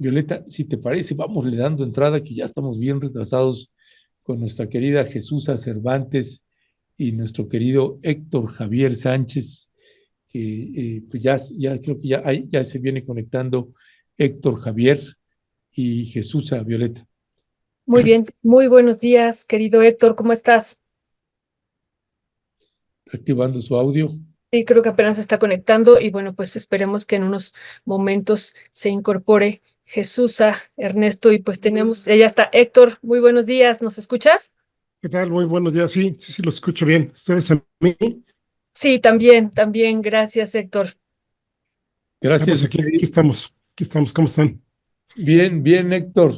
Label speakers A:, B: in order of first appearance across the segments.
A: Violeta, si te parece, vamos le dando entrada, que ya estamos bien retrasados con nuestra querida Jesusa Cervantes y nuestro querido Héctor Javier Sánchez, que pues ya creo que ya se viene conectando Héctor Javier y Jesusa Violeta,
B: Muy bien, muy buenos días, querido Héctor, ¿cómo estás?
A: activando su audio.
B: Sí, creo que apenas se está conectando y bueno, pues esperemos que en unos momentos se incorpore Jesús a Ernesto y pues tenemos, ya está Héctor, muy buenos días, ¿nos escuchas?
C: ¿Qué tal? Muy buenos días. Sí, sí, sí, lo escucho bien. ¿Ustedes a mí?
B: Sí, también, gracias Héctor.
C: Ah,
A: Gracias,
C: pues
A: mi
C: aquí
A: querido.
C: estamos. Aquí estamos. ¿Cómo están?
A: Bien, bien, Héctor.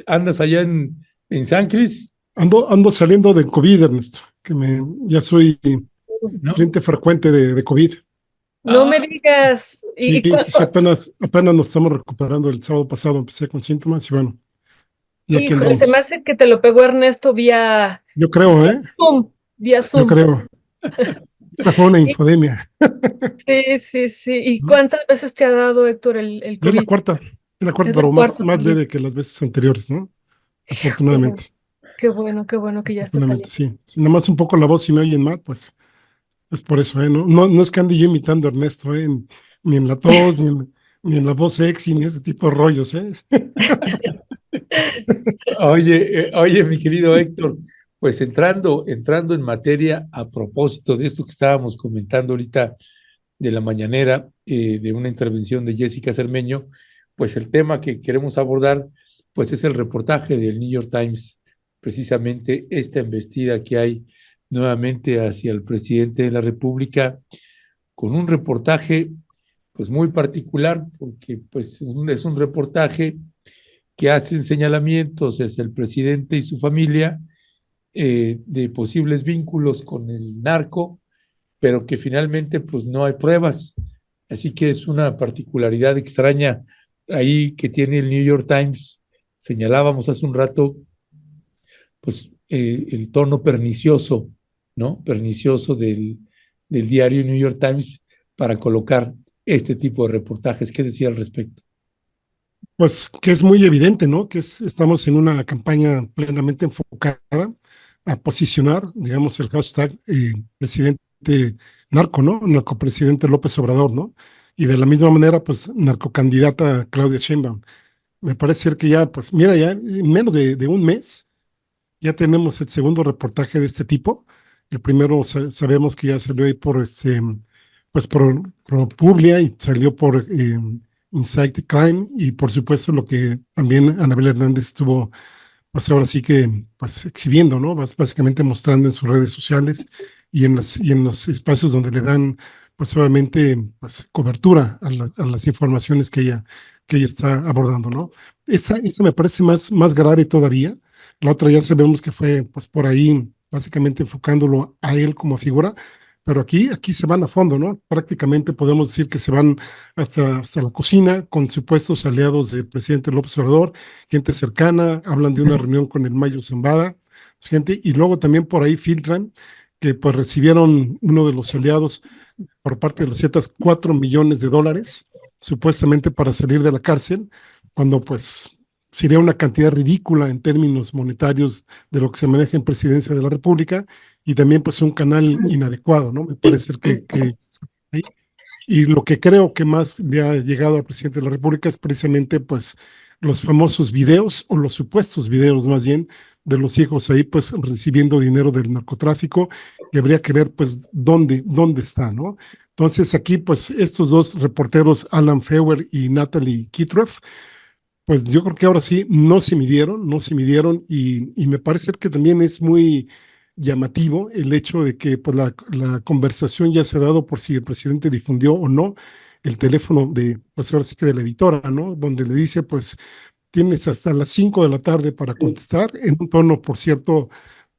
A: ¿Andas allá en San Cris?
C: Ando saliendo del COVID, Ernesto, ya soy
A: ¿No?
C: cliente frecuente de COVID.
B: No me
A: Ah,
B: digas,
C: Sí, sí, sí, apenas nos estamos recuperando. El sábado pasado empecé con síntomas y bueno, y aquí
B: híjole, se me
C: andamos.
B: hace que te lo pegó Ernesto
C: Yo creo,
B: vía
C: ¿eh?
B: Zoom, vía
C: Yo
B: Zoom.
C: creo. Esa fue una infodemia,
B: Sí. ¿Y
C: ¿no?
B: cuántas veces te ha dado, Héctor, el
C: Y
B: COVID?
C: es la cuarta,
B: Es la
C: pero
B: cuarta
C: más
B: también.
C: leve que las veces anteriores, ¿no?
B: Qué bueno,
C: Afortunadamente.
B: qué bueno que ya está
C: Afortunadamente,
B: saliendo.
C: sí. Si nada más un poco la voz si me oyen mal, pues. Es por eso, ¿eh? No es que ande yo imitando a Ernesto, ¿eh? Ni en la tos, ni en la voz sexy, ni ese tipo de rollos, ¿eh?
A: oye, mi querido Héctor, pues entrando en materia a propósito de esto que estábamos comentando ahorita de la mañanera, de una intervención de Jessica Cermeño, pues el tema que queremos abordar, pues es el reportaje del New York Times, precisamente esta embestida que hay nuevamente hacia el presidente de la República, con un reportaje pues muy particular, porque pues es un reportaje que hacen señalamientos hacia el presidente y su familia de posibles vínculos con el narco, pero que finalmente pues no hay pruebas. Así que es una particularidad extraña ahí que tiene el New York Times. Señalábamos hace un rato pues el tono pernicioso, ¿no? Pernicioso del diario New York Times para colocar este tipo de reportajes. ¿Qué decía al respecto?
C: Pues que es muy evidente, ¿no? Estamos en una campaña plenamente enfocada a posicionar, digamos, el hashtag presidente narco, ¿no? Narcopresidente López Obrador, ¿no? Y de la misma manera, pues, narcocandidata Claudia Sheinbaum. Me parece ser que ya, pues, mira, ya en menos de un mes ya tenemos el segundo reportaje de este tipo. El primero sabemos que ya salió ahí por pues por Publia y salió por Insight Crime y por supuesto lo que también Anabel Hernández estuvo, pues ahora sí que pues exhibiendo, ¿no? Básicamente mostrando en sus redes sociales y en los espacios donde le dan pues obviamente pues cobertura a las informaciones que ella está abordando, ¿no? Esa me parece más grave todavía. La otra ya sabemos que fue pues por ahí básicamente enfocándolo a él como figura, pero aquí se van a fondo, ¿no? Prácticamente podemos decir que se van hasta la cocina con supuestos aliados del presidente López Obrador, gente cercana, hablan de una reunión con el Mayo Zambada, gente, y luego también por ahí filtran que pues recibieron uno de los aliados por parte de los Zetas $4 millones, supuestamente para salir de la cárcel, cuando pues sería una cantidad ridícula en términos monetarios de lo que se maneja en Presidencia de la República, y también pues un canal inadecuado, ¿no? Me parece que y lo que creo que más le ha llegado al presidente de la República es precisamente pues los famosos videos o los supuestos videos más bien de los hijos ahí pues recibiendo dinero del narcotráfico, que habría que ver pues dónde está, ¿no? Entonces aquí pues estos dos reporteros, Alan Feuer y Natalie Kitroff, pues yo creo que ahora sí no se midieron y me parece que también es muy llamativo el hecho de que pues, la conversación ya se ha dado por si el presidente difundió o no el teléfono de, pues ahora sí que de la editora, ¿no? Donde le dice, pues tienes hasta las 5 de la tarde para contestar, en un tono, por cierto,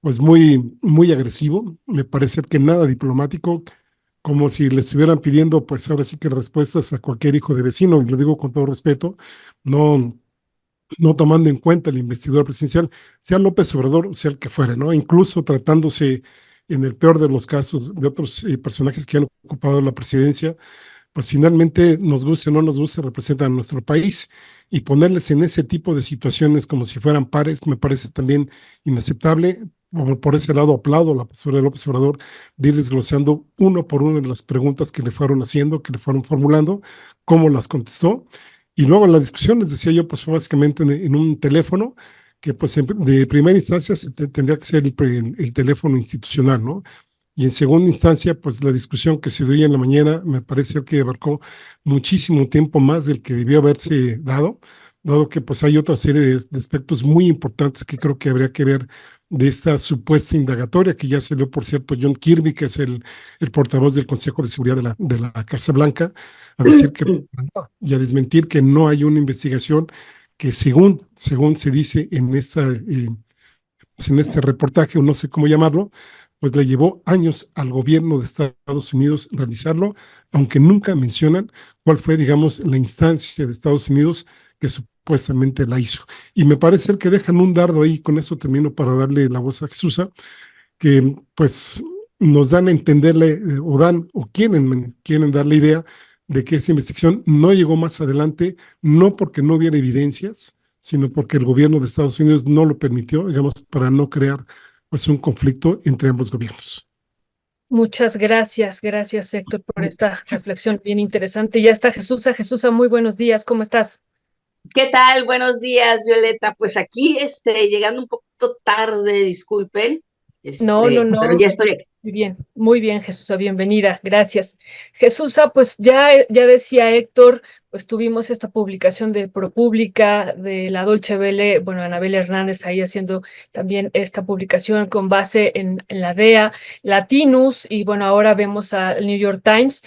C: pues muy agresivo, me parece que nada diplomático, como si le estuvieran pidiendo, pues ahora sí que respuestas a cualquier hijo de vecino, y lo digo con todo respeto, no no tomando en cuenta el investigador presidencial, sea López Obrador o sea el que fuere, ¿no? Incluso tratándose, en el peor de los casos, de otros personajes que han ocupado la presidencia, pues finalmente, nos guste o no nos guste, representan a nuestro país. Y ponerles en ese tipo de situaciones como si fueran pares, me parece también inaceptable. Por ese lado, aplaudo la postura de López Obrador de ir desglosando uno por uno de las preguntas que le fueron haciendo, que le fueron formulando, cómo las contestó. Y luego la discusión, les decía yo, pues fue básicamente en un teléfono que pues de primera instancia tendría que ser el teléfono institucional, ¿no? Y en segunda instancia, pues la discusión que se dio hoy en la mañana me parece que abarcó muchísimo tiempo más del que debió haberse dado que pues hay otra serie de aspectos muy importantes que creo que habría que ver de esta supuesta indagatoria, que ya salió, por cierto, John Kirby, que es el portavoz del Consejo de Seguridad de la Casa Blanca, a decir que, y a desmentir que no hay una investigación que según se dice en este reportaje, o no sé cómo llamarlo, pues le llevó años al gobierno de Estados Unidos realizarlo, aunque nunca mencionan cuál fue, digamos, la instancia de Estados Unidos que supuestamente la hizo. Y me parece que dejan un dardo ahí, con eso termino para darle la voz a Jesús, que pues nos dan a entenderle, o quieren dar la idea de que esta investigación no llegó más adelante, no porque no hubiera evidencias, sino porque el gobierno de Estados Unidos no lo permitió, digamos, para no crear pues un conflicto entre ambos gobiernos.
B: Muchas gracias Héctor por esta reflexión bien interesante. Ya está Jesús, muy buenos días, ¿cómo estás?
D: ¿Qué tal? Buenos días, Violeta. Pues aquí, llegando un poquito tarde, disculpen,
B: No,
D: pero ya estoy aquí.
B: Muy bien, Jesús, bienvenida, gracias. Jesús, pues ya decía Héctor, pues tuvimos esta publicación de ProPublica, de la Deutsche Welle, bueno, Anabel Hernández ahí haciendo también esta publicación con base en la DEA, Latinus, y bueno, ahora vemos al New York Times,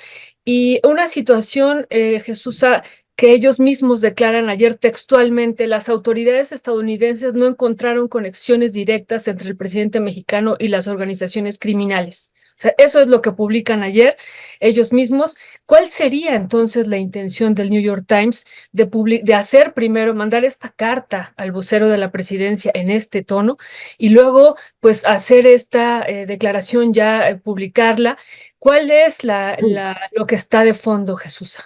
B: y una situación, Jesús, que ellos mismos declaran ayer textualmente: las autoridades estadounidenses no encontraron conexiones directas entre el presidente mexicano y las organizaciones criminales. O sea, eso es lo que publican ayer ellos mismos. ¿Cuál sería entonces la intención del New York Times de hacer primero, mandar esta carta al vocero de la presidencia en este tono y luego pues hacer esta declaración, ya publicarla? ¿Cuál es lo que está de fondo, Jesús?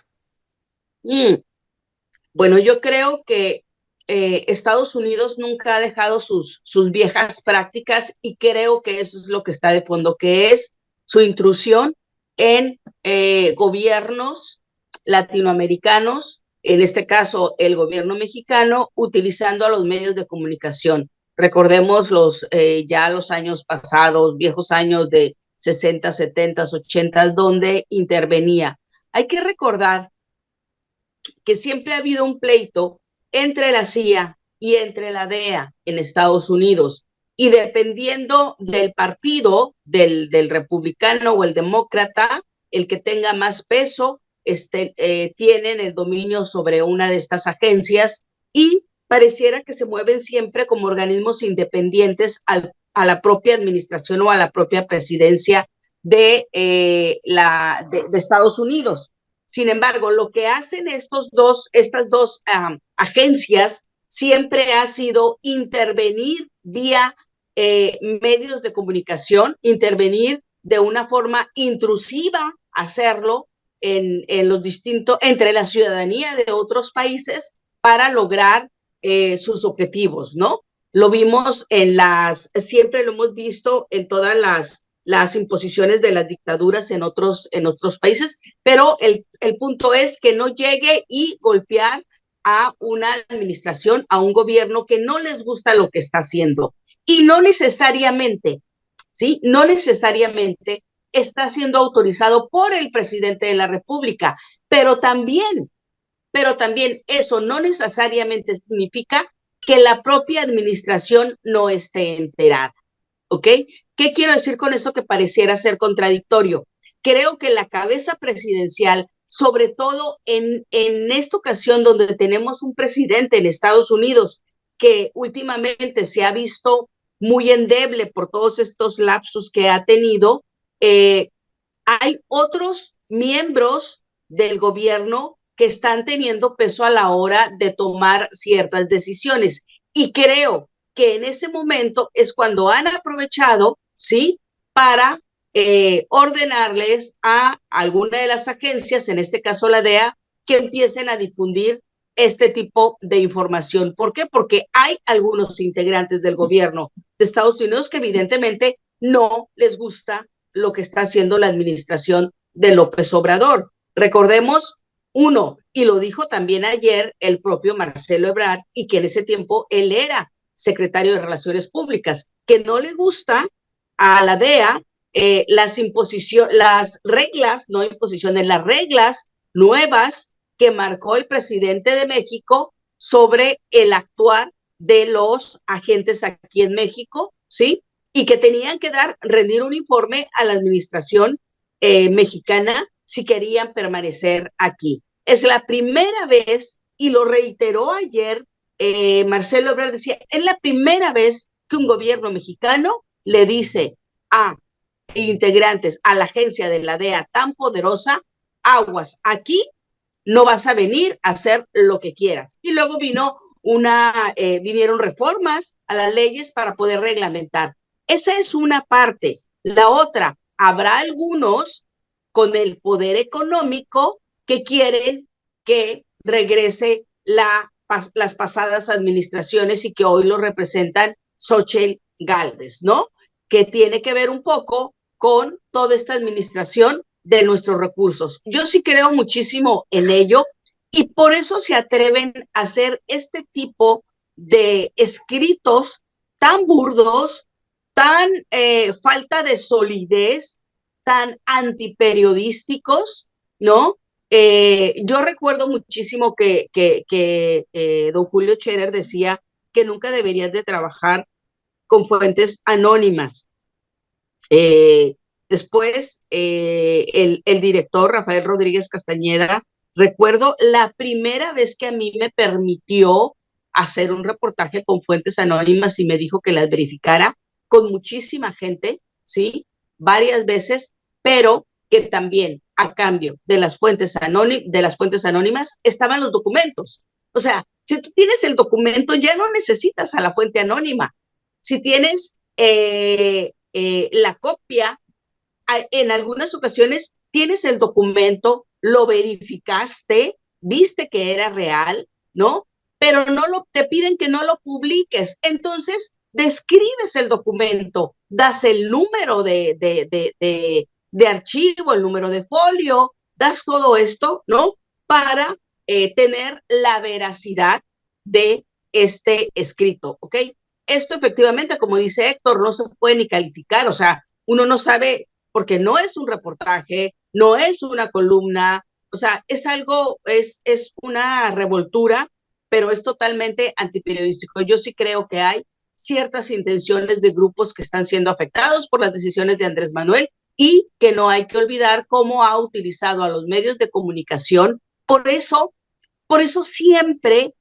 D: Bueno, yo creo que Estados Unidos nunca ha dejado sus viejas prácticas y creo que eso es lo que está de fondo, que es su intrusión en gobiernos latinoamericanos, en este caso el gobierno mexicano, utilizando a los medios de comunicación. Recordemos ya los años pasados, viejos años de 60, 70, 80, donde intervenía. Hay que recordar que siempre ha habido un pleito entre la CIA y entre la DEA en Estados Unidos. Y dependiendo del partido, del republicano o el demócrata, el que tenga más peso, tienen el dominio sobre una de estas agencias y pareciera que se mueven siempre como organismos independientes a la propia administración o a la propia presidencia de Estados Unidos. Sin embargo, lo que hacen estas dos agencias siempre ha sido intervenir vía medios de comunicación, intervenir de una forma intrusiva, hacerlo entre la ciudadanía de otros países para lograr sus objetivos, ¿no? Lo vimos siempre lo hemos visto en todas las imposiciones de las dictaduras en otros países, pero el punto es que no llegue y golpear a una administración, a un gobierno que no les gusta lo que está haciendo. Y no necesariamente, ¿sí? No necesariamente está siendo autorizado por el presidente de la República, pero también eso no necesariamente significa que la propia administración no esté enterada. ¿Ok? ¿Qué quiero decir con eso que pareciera ser contradictorio? Creo que la cabeza presidencial, sobre todo en esta ocasión donde tenemos un presidente en Estados Unidos que últimamente se ha visto muy endeble por todos estos lapsus que ha tenido, hay otros miembros del gobierno que están teniendo peso a la hora de tomar ciertas decisiones. Y creo que en ese momento es cuando han aprovechado, ¿sí?, para ordenarles a alguna de las agencias, en este caso la DEA, que empiecen a difundir este tipo de información. ¿Por qué? Porque hay algunos integrantes del gobierno de Estados Unidos que evidentemente no les gusta lo que está haciendo la administración de López Obrador. Recordemos, uno, y lo dijo también ayer el propio Marcelo Ebrard, y que en ese tiempo él era secretario de Relaciones Públicas, que no le gusta a la DEA las reglas, no imposiciones, las reglas nuevas que marcó el presidente de México sobre el actuar de los agentes aquí en México, ¿sí? Y que tenían que rendir un informe a la administración mexicana si querían permanecer aquí. Es la primera vez, y lo reiteró ayer Marcelo Ebrard, decía, es la primera vez que un gobierno mexicano le dice a integrantes a la agencia de la DEA tan poderosa, aguas, aquí no vas a venir a hacer lo que quieras. Y luego vinieron reformas a las leyes para poder reglamentar. Esa es una parte. La otra, habrá algunos con el poder económico que quieren que regrese las pasadas administraciones y que hoy lo representan Xóchitl Gálvez, ¿no? Que tiene que ver un poco con toda esta administración de nuestros recursos. Yo sí creo muchísimo en ello y por eso se atreven a hacer este tipo de escritos tan burdos, tan falta de solidez, tan antiperiodísticos, ¿no? Yo recuerdo muchísimo que don Julio Scherer decía que nunca deberías de trabajar con fuentes anónimas. Después, el director Rafael Rodríguez Castañeda, recuerdo la primera vez que a mí me permitió hacer un reportaje con fuentes anónimas y me dijo que las verificara con muchísima gente, ¿sí? Varias veces, pero que también a cambio de las fuentes anónimas estaban los documentos. O sea, si tú tienes el documento, ya no necesitas a la fuente anónima. Si tienes la copia, en algunas ocasiones tienes el documento, lo verificaste, viste que era real, ¿no? Pero te piden que no lo publiques. Entonces, describes el documento, das el número de archivo, el número de folio, das todo esto, ¿no? Para tener la veracidad de este escrito, ¿ok? Esto efectivamente, como dice Héctor, no se puede ni calificar, o sea, uno no sabe, porque no es un reportaje, no es una columna, o sea, es una revoltura, pero es totalmente antiperiodístico. Yo sí creo que hay ciertas intenciones de grupos que están siendo afectados por las decisiones de Andrés Manuel y que no hay que olvidar cómo ha utilizado a los medios de comunicación. Por eso siempre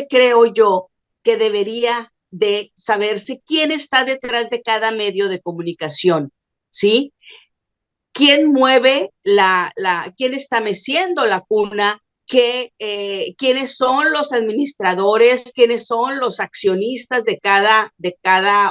D: creo yo que debería de saberse quién está detrás de cada medio de comunicación, ¿sí? ¿Quién mueve quién está meciendo la cuna? ¿Quiénes son los administradores? ¿Quiénes son los accionistas de cada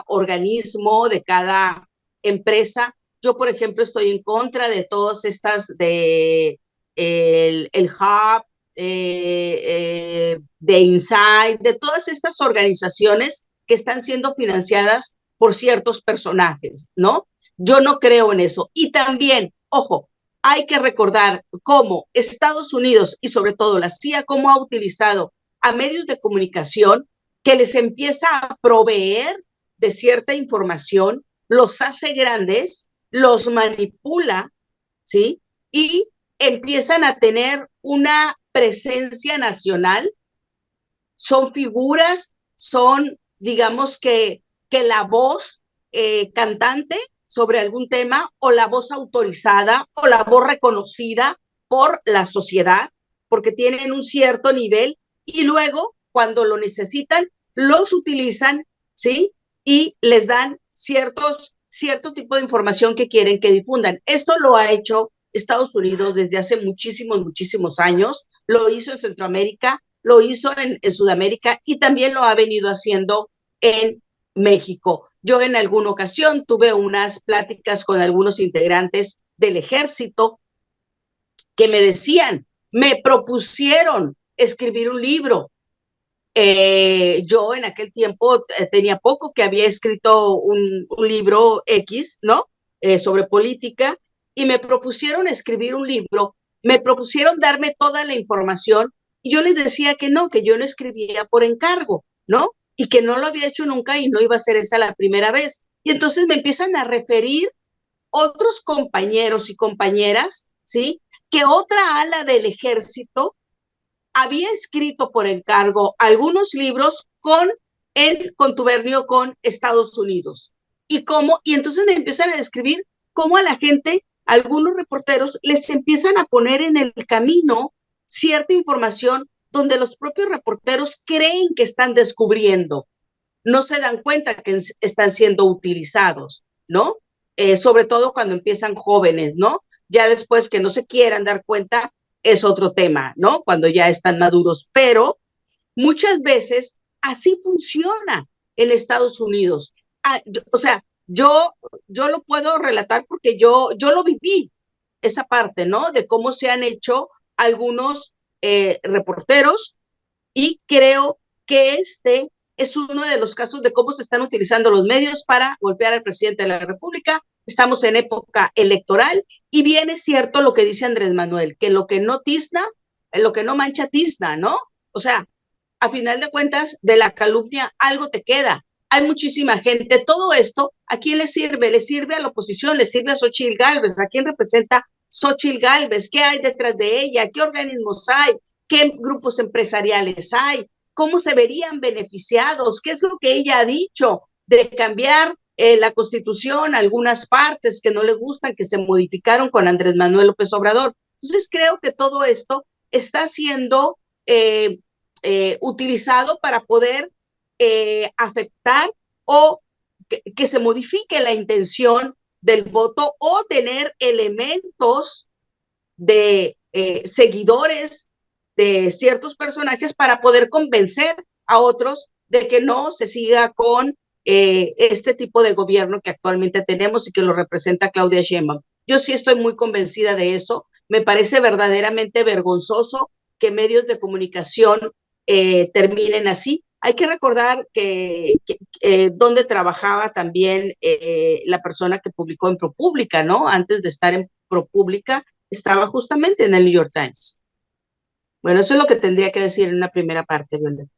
D: organismo, de cada empresa? Yo, por ejemplo, estoy en contra de todas estas, el Hub, de Inside, de todas estas organizaciones que están siendo financiadas por ciertos personajes, ¿no? Yo no creo en eso. Y también, ojo, hay que recordar cómo Estados Unidos y sobre todo la CIA, cómo ha utilizado a medios de comunicación que les empieza a proveer de cierta información, los hace grandes, los manipula, ¿sí? Y empiezan a tener una presencia nacional. Son figuras, son, digamos que la voz cantante sobre algún tema o la voz autorizada o la voz reconocida por la sociedad porque tienen un cierto nivel y luego cuando lo necesitan los utilizan, ¿sí? Y les dan cierto tipo de información que quieren que difundan. Esto lo ha hecho Estados Unidos desde hace muchísimos años, lo hizo en Centroamérica, lo hizo en Sudamérica y también lo ha venido haciendo en México. Yo en alguna ocasión tuve unas pláticas con algunos integrantes del ejército que me decían, me propusieron escribir un libro. Yo en aquel tiempo tenía poco que había escrito un libro X, ¿no? Sobre política, y me propusieron escribir un libro, me propusieron darme toda la información, y yo les decía que no, que yo no escribía por encargo, ¿no? Y que no lo había hecho nunca y no iba a ser esa la primera vez. Y entonces me empiezan a referir otros compañeros y compañeras, ¿sí? Que otra ala del ejército había escrito por encargo algunos libros con el contubernio con Estados Unidos. Y entonces me empiezan a describir cómo a la gente, algunos reporteros, les empiezan a poner en el camino cierta información donde los propios reporteros creen que están descubriendo. No se dan cuenta que están siendo utilizados, ¿no? Sobre todo cuando empiezan jóvenes, ¿no? Ya después que no se quieran dar cuenta es otro tema, ¿no? Cuando ya están maduros, pero muchas veces así funciona en Estados Unidos. O sea, yo lo puedo relatar porque yo lo viví, esa parte, ¿no? De cómo se han hecho algunos reporteros, y creo que este es uno de los casos de cómo se están utilizando los medios para golpear al presidente de la República. Estamos en época electoral y bien es cierto lo que dice Andrés Manuel, que lo que no tizna, lo que no mancha tizna, ¿no? O sea, a final de cuentas, de la calumnia algo te queda. Hay muchísima gente. Todo esto, ¿a quién le sirve? Le sirve a la oposición, le sirve a Xochitl Gálvez. ¿A quién representa Xochitl Gálvez? ¿Qué hay detrás de ella? ¿Qué organismos hay? ¿Qué grupos empresariales hay? ¿Cómo se verían beneficiados? ¿Qué es lo que ella ha dicho de cambiar la Constitución, algunas partes que no le gustan, que se modificaron con Andrés Manuel López Obrador? Entonces creo que todo esto está siendo utilizado para poder afectar o que se modifique la intención del voto o tener elementos de seguidores de ciertos personajes para poder convencer a otros de que no se siga con este tipo de gobierno que actualmente tenemos y que lo representa Claudia Sheinbaum. Yo sí estoy muy convencida de eso. Me parece verdaderamente vergonzoso que medios de comunicación terminen así. Hay que recordar que donde trabajaba también la persona que publicó en ProPublica, ¿no? Antes de estar en ProPublica, estaba justamente en el New York Times. Bueno, eso es lo que tendría que decir en una primera parte, Violeta.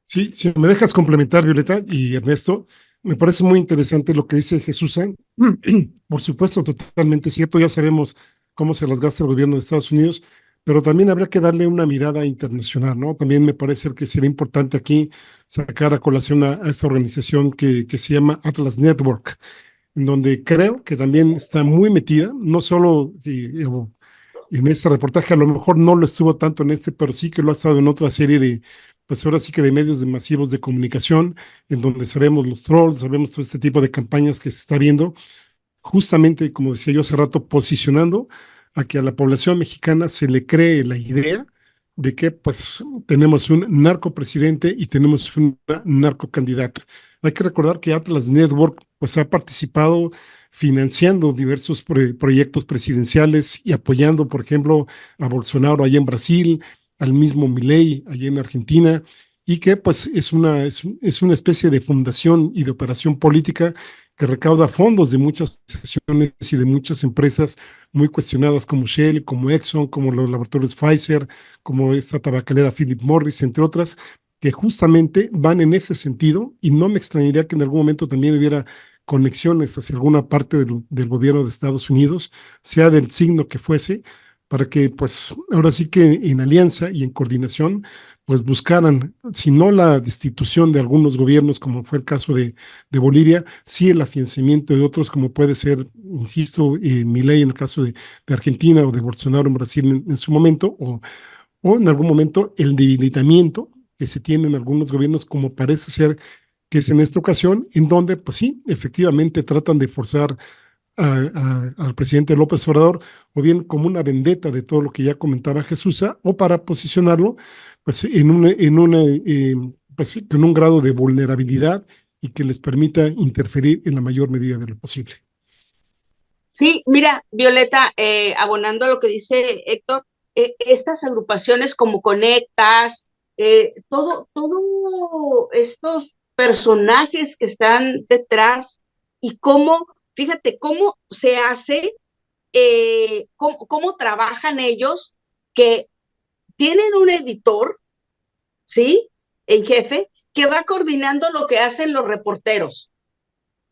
C: Sí, si me dejas complementar, Violeta y Ernesto, me parece muy interesante lo que dice Jesús. Por supuesto, totalmente cierto, ya sabemos cómo se las gasta el gobierno de Estados Unidos, pero también habría que darle una mirada internacional, ¿no? También me parece que sería importante aquí sacar a colación a esta organización que se llama Atlas Network, en donde creo que también está muy metida, no solo en este reportaje, a lo mejor no lo estuvo tanto en este, pero sí que lo ha estado en otra serie de, pues ahora sí que de medios de masivos de comunicación, en donde sabemos los trolls, sabemos todo este tipo de campañas que se está viendo, justamente, como decía yo hace rato, posicionando a que a la población mexicana se le cree la idea de que pues tenemos un narcopresidente y tenemos una narcocandidata. Hay que recordar que Atlas Network pues ha participado financiando diversos proyectos presidenciales y apoyando, por ejemplo, a Bolsonaro allá en Brasil, al mismo Milei allá en Argentina, y que pues es una especie de fundación y de operación política que recauda fondos de muchas asociaciones y de muchas empresas muy cuestionadas como Shell, como Exxon, como los laboratorios Pfizer, como esta tabacalera Philip Morris, entre otras, que justamente van en ese sentido, y no me extrañaría que en algún momento también hubiera conexiones hacia alguna parte del gobierno de Estados Unidos, sea del signo que fuese, para que pues ahora sí que en alianza y en coordinación pues buscaran, si no la destitución de algunos gobiernos, como fue el caso de Bolivia, sí el afianzamiento de otros, como puede ser, insisto, Milei en el caso de Argentina o de Bolsonaro en Brasil en su momento, o en algún momento el debilitamiento que se tiene en algunos gobiernos, como parece ser que es en esta ocasión, en donde, pues sí, efectivamente tratan de forzar al presidente López Obrador, o bien como una vendetta de todo lo que ya comentaba Jesús, o para posicionarlo pues, pues, con un grado de vulnerabilidad y que les permita interferir en la mayor medida de lo posible.
D: Sí, mira, Violeta, abonando a lo que dice Héctor, estas agrupaciones como Conectas, todo estos personajes que están detrás y cómo, fíjate, cómo se hace, cómo trabajan ellos, que tienen un editor, ¿sí? En jefe, que va coordinando lo que hacen los reporteros.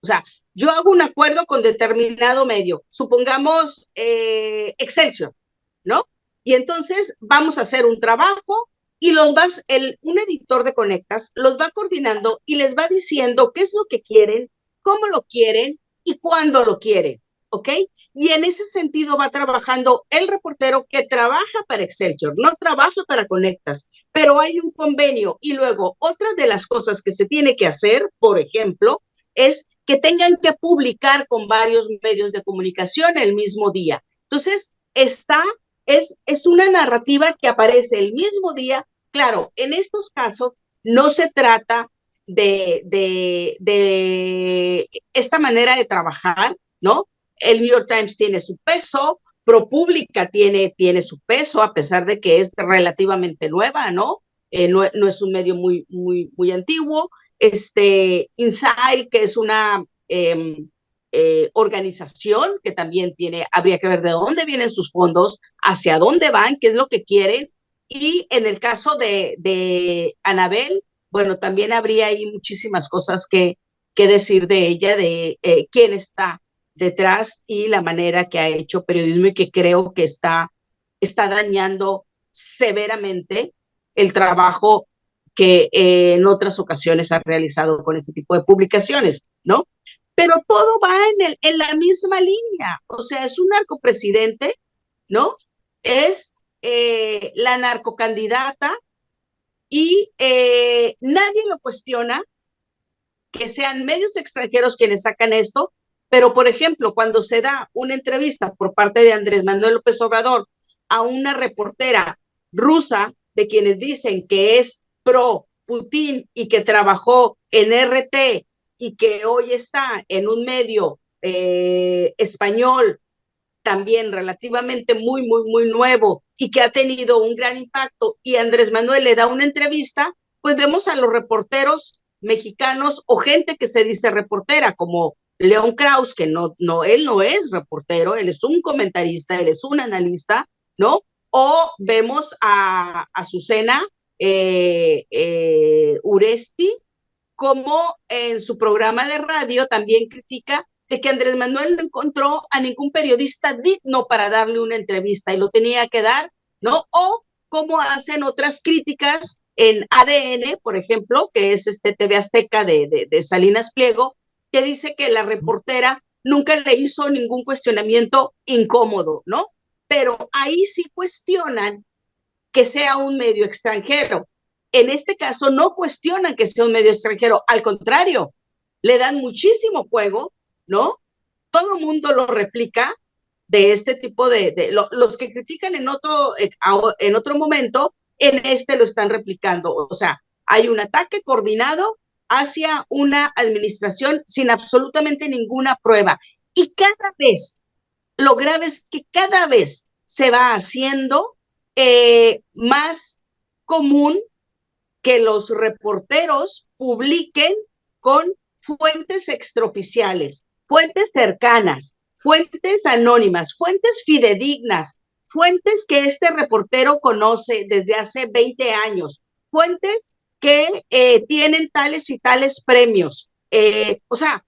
D: O sea, yo hago un acuerdo con determinado medio, supongamos Excelsior, ¿no? Y entonces vamos a hacer un trabajo y un editor de Conectas los va coordinando y les va diciendo qué es lo que quieren, cómo lo quieren y cuándo lo quieren, ¿ok? Y en ese sentido va trabajando el reportero que trabaja para Excelsior, no trabaja para Conectas, pero hay un convenio. Y luego, otra de las cosas que se tiene que hacer, por ejemplo, es que tengan que publicar con varios medios de comunicación el mismo día. Entonces, es una narrativa que aparece el mismo día. Claro, en estos casos no se trata de esta manera de trabajar, ¿no? El New York Times tiene su peso, ProPublica tiene su peso, a pesar de que es relativamente nueva, ¿no? No es un medio muy antiguo. Inside, que es una organización que también habría que ver de dónde vienen sus fondos, hacia dónde van, qué es lo que quieren. Y en el caso de Anabel, bueno, también habría ahí muchísimas cosas que decir de ella, de quién está detrás y la manera que ha hecho periodismo, y que creo que está dañando severamente el trabajo que en otras ocasiones ha realizado con ese tipo de publicaciones, ¿no? Pero todo va en la misma línea. O sea, es un narcopresidente, ¿no? Es la narcocandidata, y nadie lo cuestiona, que sean medios extranjeros quienes sacan esto. Pero, por ejemplo, cuando se da una entrevista por parte de Andrés Manuel López Obrador a una reportera rusa, de quienes dicen que es pro Putin y que trabajó en RT y que hoy está en un medio español también relativamente muy nuevo y que ha tenido un gran impacto, y Andrés Manuel le da una entrevista, pues vemos a los reporteros mexicanos o gente que se dice reportera, como León Krause, que él no es reportero, él es un comentarista, él es un analista, ¿no? O vemos a Azucena Uresti, como en su programa de radio también critica de que Andrés Manuel no encontró a ningún periodista digno para darle una entrevista y lo tenía que dar, ¿no? O como hacen otras críticas en ADN, por ejemplo, que es TV Azteca de Salinas Pliego, que dice que la reportera nunca le hizo ningún cuestionamiento incómodo, ¿no? Pero ahí sí cuestionan que sea un medio extranjero. En este caso no cuestionan que sea un medio extranjero, al contrario, le dan muchísimo juego, ¿no? Todo el mundo lo replica de este tipo los que critican en otro momento, en este lo están replicando. O sea, hay un ataque coordinado hacia una administración sin absolutamente ninguna prueba. Y cada vez, lo grave es que cada vez se va haciendo más común que los reporteros publiquen con fuentes extraoficiales, fuentes cercanas, fuentes anónimas, fuentes fidedignas, fuentes que este reportero conoce desde hace 20 años, fuentes que tienen tales y tales premios. O sea,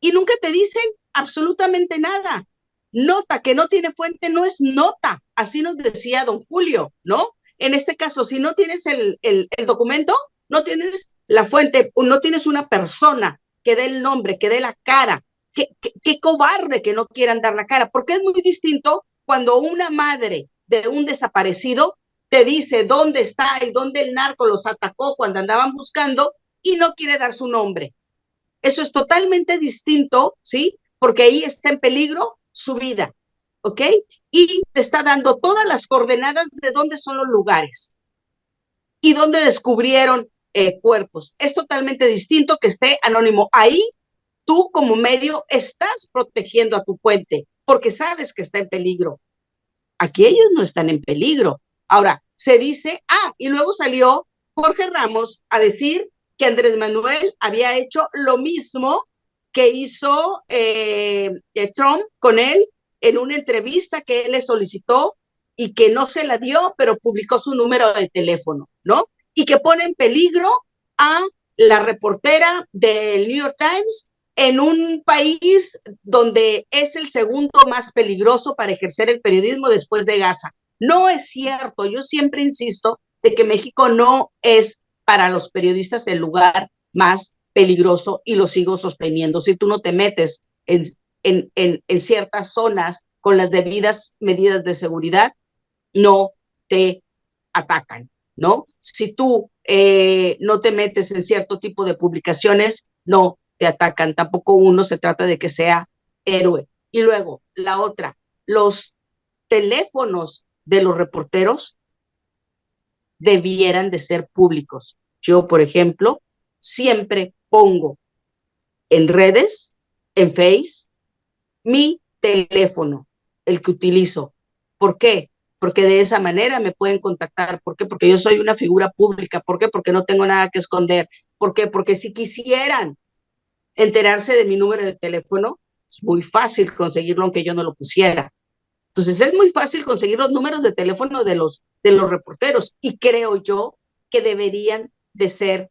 D: y nunca te dicen absolutamente nada. Nota que no tiene fuente no es nota, así nos decía don Julio, ¿no? En este caso, si no tienes el documento, no tienes la fuente, no tienes una persona que dé el nombre, que dé la cara. Qué cobarde que no quieran dar la cara, porque es muy distinto cuando una madre de un desaparecido te dice dónde está y dónde el narco los atacó cuando andaban buscando y no quiere dar su nombre. Eso es totalmente distinto, ¿sí? Porque ahí está en peligro su vida, ¿ok? Y te está dando todas las coordenadas de dónde son los lugares y dónde descubrieron cuerpos. Es totalmente distinto que esté anónimo. Ahí tú como medio estás protegiendo a tu fuente porque sabes que está en peligro. Aquí ellos no están en peligro. Ahora, se dice, y luego salió Jorge Ramos a decir que Andrés Manuel había hecho lo mismo que hizo Trump con él en una entrevista que él le solicitó y que no se la dio, pero publicó su número de teléfono, ¿no? Y que pone en peligro a la reportera del New York Times en un país donde es el segundo más peligroso para ejercer el periodismo después de Gaza. No es cierto, yo siempre insisto de que México no es para los periodistas el lugar más peligroso y lo sigo sosteniendo. Si tú no te metes en ciertas zonas con las debidas medidas de seguridad, no te atacan, ¿no? Si tú no te metes en cierto tipo de publicaciones, no te atacan. Tampoco uno se trata de que sea héroe. Y luego, la otra, los teléfonos de los reporteros debieran de ser públicos. Yo, por ejemplo, siempre pongo en redes, en Face, mi teléfono, el que utilizo. ¿Por qué? Porque de esa manera me pueden contactar. ¿Por qué? Porque yo soy una figura pública. ¿Por qué? Porque no tengo nada que esconder. ¿Por qué? Porque si quisieran enterarse de mi número de teléfono, es muy fácil conseguirlo aunque yo no lo pusiera. Entonces es muy fácil conseguir los números de teléfono de los reporteros y creo yo que deberían de ser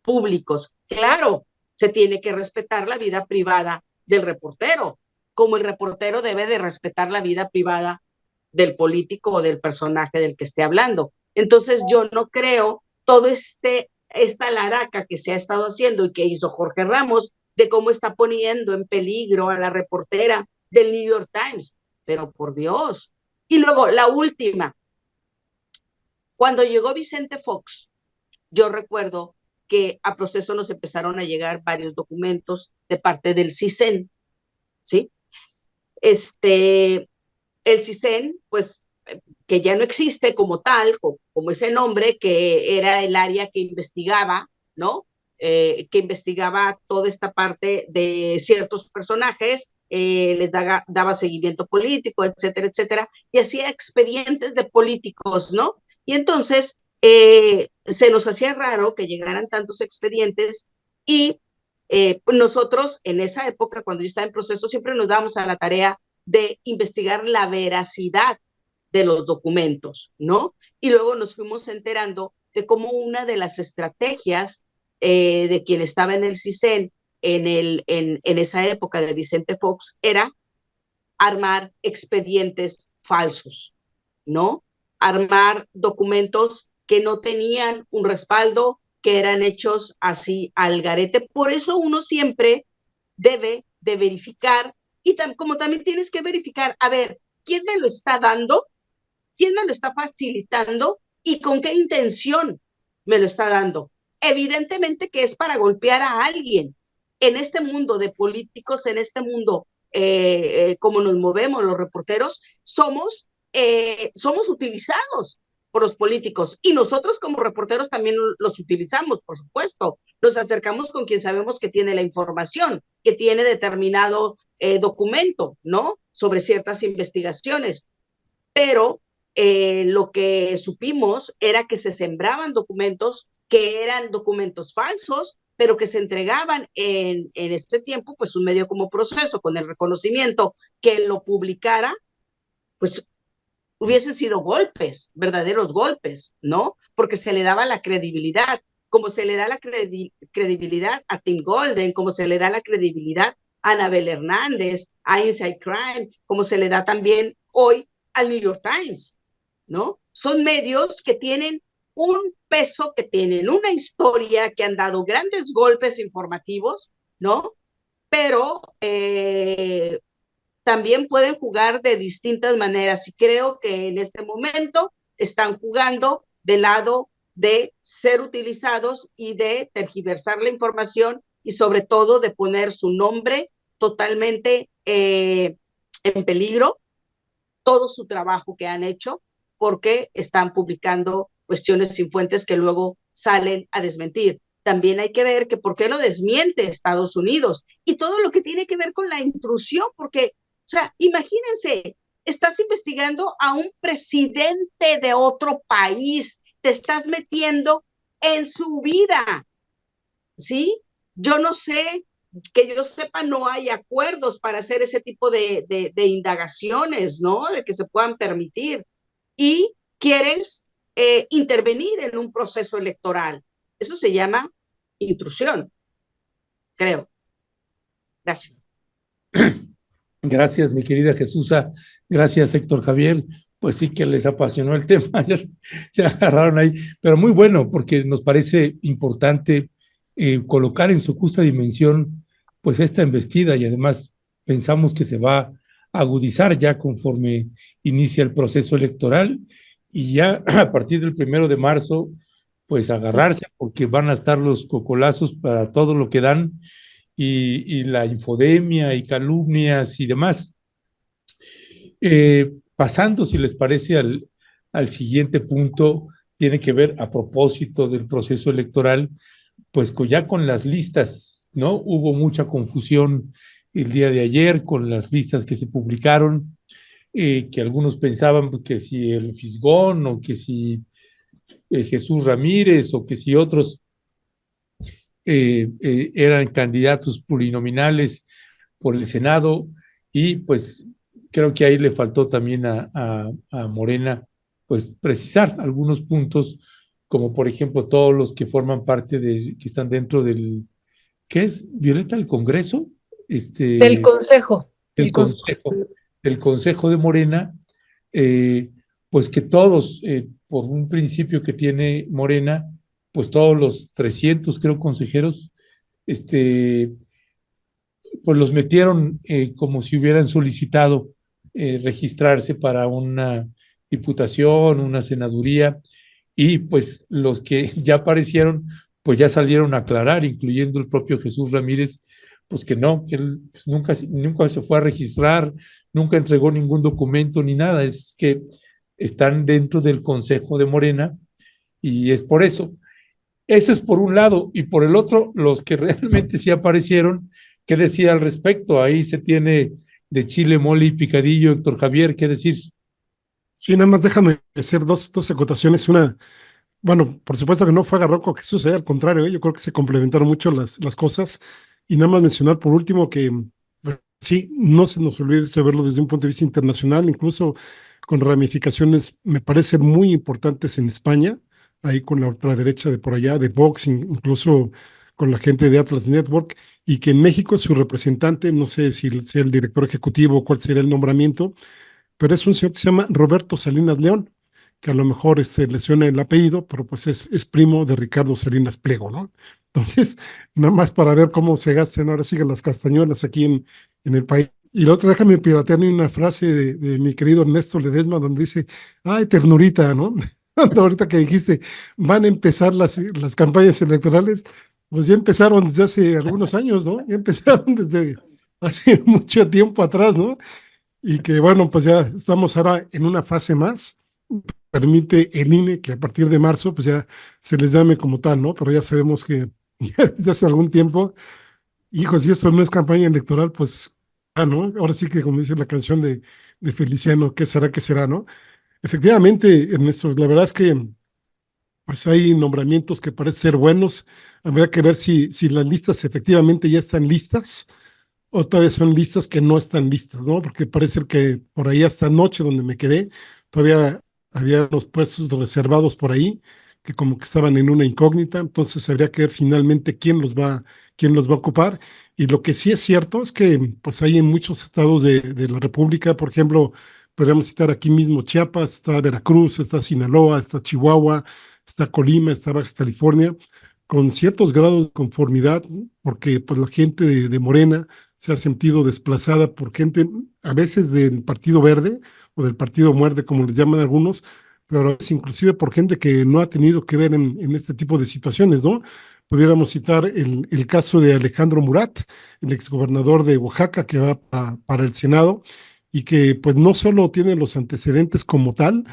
D: públicos. Claro, se tiene que respetar la vida privada del reportero, como el reportero debe de respetar la vida privada del político o del personaje del que esté hablando. Entonces yo no creo todo esta laraca que se ha estado haciendo y que hizo Jorge Ramos de cómo está poniendo en peligro a la reportera del New York Times. Pero por Dios. Y luego la última, cuando llegó Vicente Fox, yo recuerdo que a proceso nos empezaron a llegar varios documentos de parte del CISEN, ¿sí? El CISEN, pues, que ya no existe como tal, como ese nombre, que era el área que investigaba, ¿no? Que investigaba toda esta parte de ciertos personajes, les daba seguimiento político, etcétera, etcétera, y hacía expedientes de políticos, ¿no? Y entonces se nos hacía raro que llegaran tantos expedientes y nosotros en esa época, cuando yo estaba en proceso, siempre nos dábamos a la tarea de investigar la veracidad de los documentos, ¿no? Y luego nos fuimos enterando de cómo una de las estrategias de quien estaba en el CISEN en esa época de Vicente Fox era armar expedientes falsos, ¿no? Armar documentos que no tenían un respaldo, que eran hechos así al garete. Por eso uno siempre debe de verificar y como también tienes que verificar, a ver, ¿quién me lo está dando? ¿Quién me lo está facilitando? ¿Y con qué intención me lo está dando? Evidentemente que es para golpear a alguien. En este mundo de políticos, en este mundo como nos movemos los reporteros, somos utilizados por los políticos y nosotros como reporteros también los utilizamos, por supuesto. Nos acercamos con quien sabemos que tiene la información, que tiene determinado documento, ¿no? Sobre ciertas investigaciones. Pero lo que supimos era que se sembraban documentos que eran documentos falsos, pero que se entregaban en este tiempo, pues un medio como Proceso, con el reconocimiento que lo publicara, pues hubiesen sido golpes, verdaderos golpes, ¿no? Porque se le daba la credibilidad, como se le da la credibilidad a Tim Golden, como se le da la credibilidad a Anabel Hernández, a Inside Crime, como se le da también hoy al New York Times, ¿no? Son medios que tienen un peso, que tienen una historia, que han dado grandes golpes informativos, ¿no? Pero también pueden jugar de distintas maneras y creo que en este momento están jugando del lado de ser utilizados y de tergiversar la información y sobre todo de poner su nombre totalmente en peligro, todo su trabajo que han hecho, porque están publicando cuestiones sin fuentes que luego salen a desmentir. También hay que ver que por qué lo desmiente Estados Unidos y todo lo que tiene que ver con la intrusión, porque, o sea, imagínense, estás investigando a un presidente de otro país, te estás metiendo en su vida, ¿sí? Yo no sé, que yo sepa, no hay acuerdos para hacer ese tipo de indagaciones, ¿no? De que se puedan permitir. Y quieres intervenir en un proceso electoral. Eso se llama intrusión, creo. Gracias.
A: Gracias, mi querida Jesús. Gracias, Héctor Javier. Pues sí que les apasionó el tema, ya se agarraron ahí, pero muy bueno, porque nos parece importante colocar en su justa dimensión pues esta embestida, y además pensamos que se va a agudizar ya conforme inicia el proceso electoral, y ya a partir del 1 de marzo pues agarrarse, porque van a estar los cocolazos para todo lo que dan, y la infodemia y calumnias y demás. Pasando, si les parece, al siguiente punto, tiene que ver, a propósito del proceso electoral, pues ya con las listas, ¿no? Hubo mucha confusión el día de ayer con las listas que se publicaron, que algunos pensaban que si el Fisgón, o que si Jesús Ramírez, o que si otros eran candidatos plurinominales por el Senado, y pues creo que ahí le faltó también a Morena pues precisar algunos puntos, como por ejemplo todos los que forman parte que están dentro del, ¿qué es, Violeta? ¿El Congreso?
B: Del Consejo.
A: El Consejo, el Consejo de Morena, pues que todos, por un principio que tiene Morena, pues todos los 300, creo, consejeros, pues los metieron como si hubieran solicitado registrarse para una diputación, una senaduría, y pues los que ya aparecieron, pues ya salieron a aclarar, incluyendo el propio Jesús Ramírez, pues que no, que él pues nunca se fue a registrar, nunca entregó ningún documento ni nada, es que están dentro del Consejo de Morena, y es por eso. Eso es por un lado, y por el otro, los que realmente sí aparecieron, ¿qué decía al respecto? Ahí se tiene de chile, mole y picadillo, Héctor Javier, ¿qué decir?
C: Sí, nada más déjame hacer dos acotaciones. Una, bueno, por supuesto que no fue agarrón con Jesús, al contrario, yo creo que se complementaron mucho las cosas. Y nada más mencionar por último que pues, sí, no se nos olvide verlo desde un punto de vista internacional, incluso con ramificaciones, me parecen muy importantes en España, ahí con la ultraderecha de por allá, de Vox, incluso con la gente de Atlas Network, y que en México su representante, no sé si sea el director ejecutivo, cuál sería el nombramiento, pero es un señor que se llama Roberto Salinas León, que a lo mejor le suena el apellido, pero pues es primo de Ricardo Salinas Pliego, ¿no? Entonces, nada más para ver cómo se gastan ahora siguen las castañuelas aquí en el país. Y la otra, déjame piratear una frase de mi querido Ernesto Ledesma, donde dice, ay, ternurita, ¿no? Ahorita que dijiste, van a empezar las campañas electorales, pues ya empezaron desde hace algunos años, ¿no? Ya empezaron desde hace mucho tiempo atrás, ¿no? Y que bueno, pues ya estamos ahora en una fase más. Permite el INE que a partir de marzo, pues ya se les llame como tal, ¿no? Pero ya sabemos que ya desde hace algún tiempo, hijos, si esto no es campaña electoral, pues, ¿no? Ahora sí que como dice la canción de Feliciano, ¿qué será, qué será, no? Efectivamente, Ernesto, la verdad es que pues hay nombramientos que parecen ser buenos. Habrá que ver si las listas efectivamente ya están listas o todavía son listas que no están listas, ¿no? Porque parece que por ahí hasta anoche donde me quedé, todavía había unos puestos reservados por ahí que como que estaban en una incógnita, entonces habría que ver finalmente quién los va a ocupar. Y lo que sí es cierto es que pues hay en muchos estados de la República, por ejemplo, podríamos citar aquí mismo Chiapas, está Veracruz, está Sinaloa, está Chihuahua, está Colima, está Baja California, con ciertos grados de conformidad, porque pues la gente de Morena se ha sentido desplazada por gente, a veces del Partido Verde o del Partido Muerde, como les llaman algunos, pero es inclusive por gente que no ha tenido que ver en este tipo de situaciones, ¿no? Pudiéramos citar el caso de Alejandro Murat, el exgobernador de Oaxaca que va para el Senado y que pues no solo tiene los antecedentes como tal,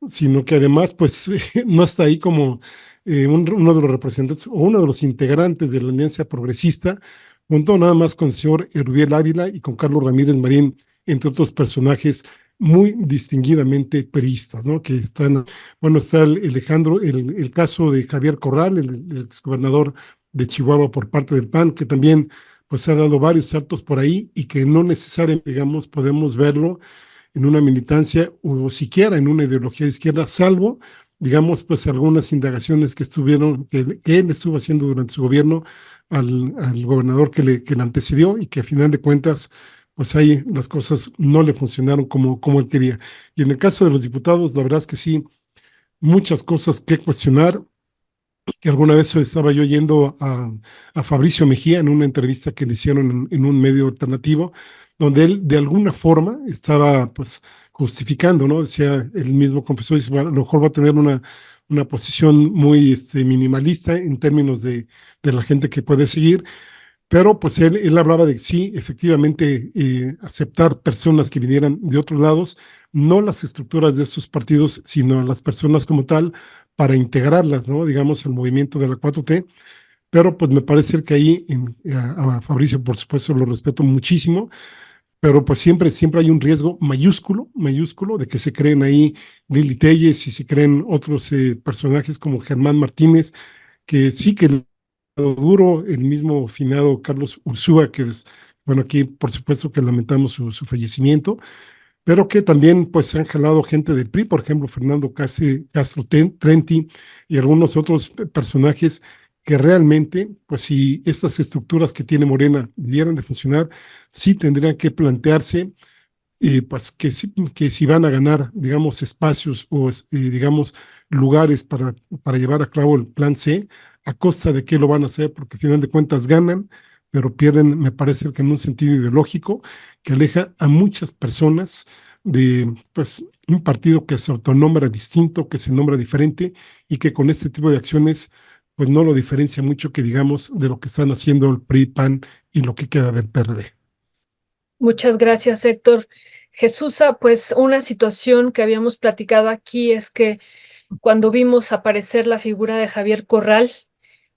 C: sino que además pues no está ahí como uno de los representantes o uno de los integrantes de la Alianza Progresista, junto nada más con el señor Erubiel Ávila y con Carlos Ramírez Marín, entre otros personajes muy distinguidamente priistas, ¿no? Que están, bueno, está Alejandro, el caso de Javier Corral, el exgobernador de Chihuahua por parte del PAN, que también pues ha dado varios saltos por ahí y que no necesariamente, digamos, podemos verlo en una militancia o siquiera en una ideología de izquierda, salvo, digamos, pues algunas indagaciones que él estuvo haciendo durante su gobierno al gobernador que le antecedió y que a final de cuentas, pues ahí las cosas no le funcionaron como él quería. Y en el caso de los diputados, la verdad es que sí, muchas cosas que cuestionar, que alguna vez estaba yo yendo a Fabricio Mejía en una entrevista que le hicieron en un medio alternativo, donde él de alguna forma estaba pues justificando, ¿no? Decía, él mismo confesó, dice, "Bueno, a lo mejor va a tener una posición muy minimalista en términos de la gente que puede seguir, pero pues él hablaba de que sí, efectivamente, aceptar personas que vinieran de otros lados, no las estructuras de esos partidos, sino las personas como tal, para integrarlas, ¿no? Digamos, al movimiento de la 4T. Pero pues me parece que ahí a Fabricio, por supuesto, lo respeto muchísimo, pero pues siempre hay un riesgo mayúsculo, de que se creen ahí Lili Telles y se creen otros personajes como Germán Martínez, que sí que el duro, el mismo finado Carlos Ursúa, que es, bueno, aquí por supuesto que lamentamos su fallecimiento, pero que también pues han jalado gente del PRI, por ejemplo, Fernando Castro Trenti y algunos otros personajes que realmente, pues si estas estructuras que tiene Morena debieran de funcionar, sí tendrían que plantearse pues que si van a ganar, digamos, espacios o, digamos, lugares para llevar a cabo el plan C, a costa de qué lo van a hacer, porque al final de cuentas ganan, pero pierden, me parece que en un sentido ideológico, que aleja a muchas personas de, pues, un partido que se autonombra distinto, que se nombra diferente y que con este tipo de acciones, pues no lo diferencia mucho que digamos de lo que están haciendo el PRI, PAN y lo que queda del PRD.
B: Muchas gracias, Héctor. Jesusa, pues una situación que habíamos platicado aquí es que cuando vimos aparecer la figura de Javier Corral,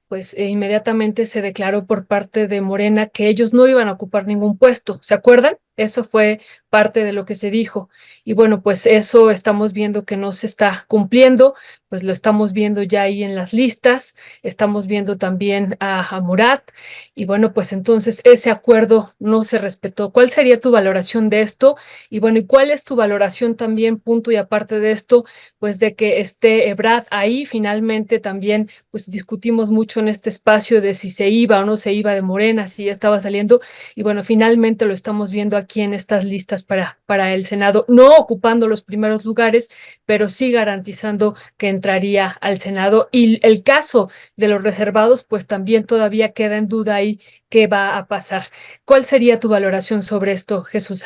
B: pues inmediatamente se declaró por parte de Morena que ellos no iban a ocupar ningún puesto. ¿Se acuerdan? Eso fue parte de lo que se dijo. Y bueno, pues eso estamos viendo que no se está cumpliendo, pues lo estamos viendo ya ahí en las listas, estamos viendo también a Murat, y bueno, pues entonces ese acuerdo no se respetó. ¿Cuál sería tu valoración de esto? Y bueno, ¿y cuál es tu valoración también, punto y aparte de esto, pues de que esté Ebrard ahí? Finalmente también pues discutimos mucho en este espacio de si se iba o no se iba de Morena, si ya estaba saliendo, y bueno, finalmente lo estamos viendo aquí en estas listas para el Senado, no ocupando los primeros lugares, pero sí garantizando que entraría al Senado. Y el caso de los reservados, pues también todavía queda en duda ahí qué va a pasar. ¿Cuál sería tu valoración sobre esto, Jesús?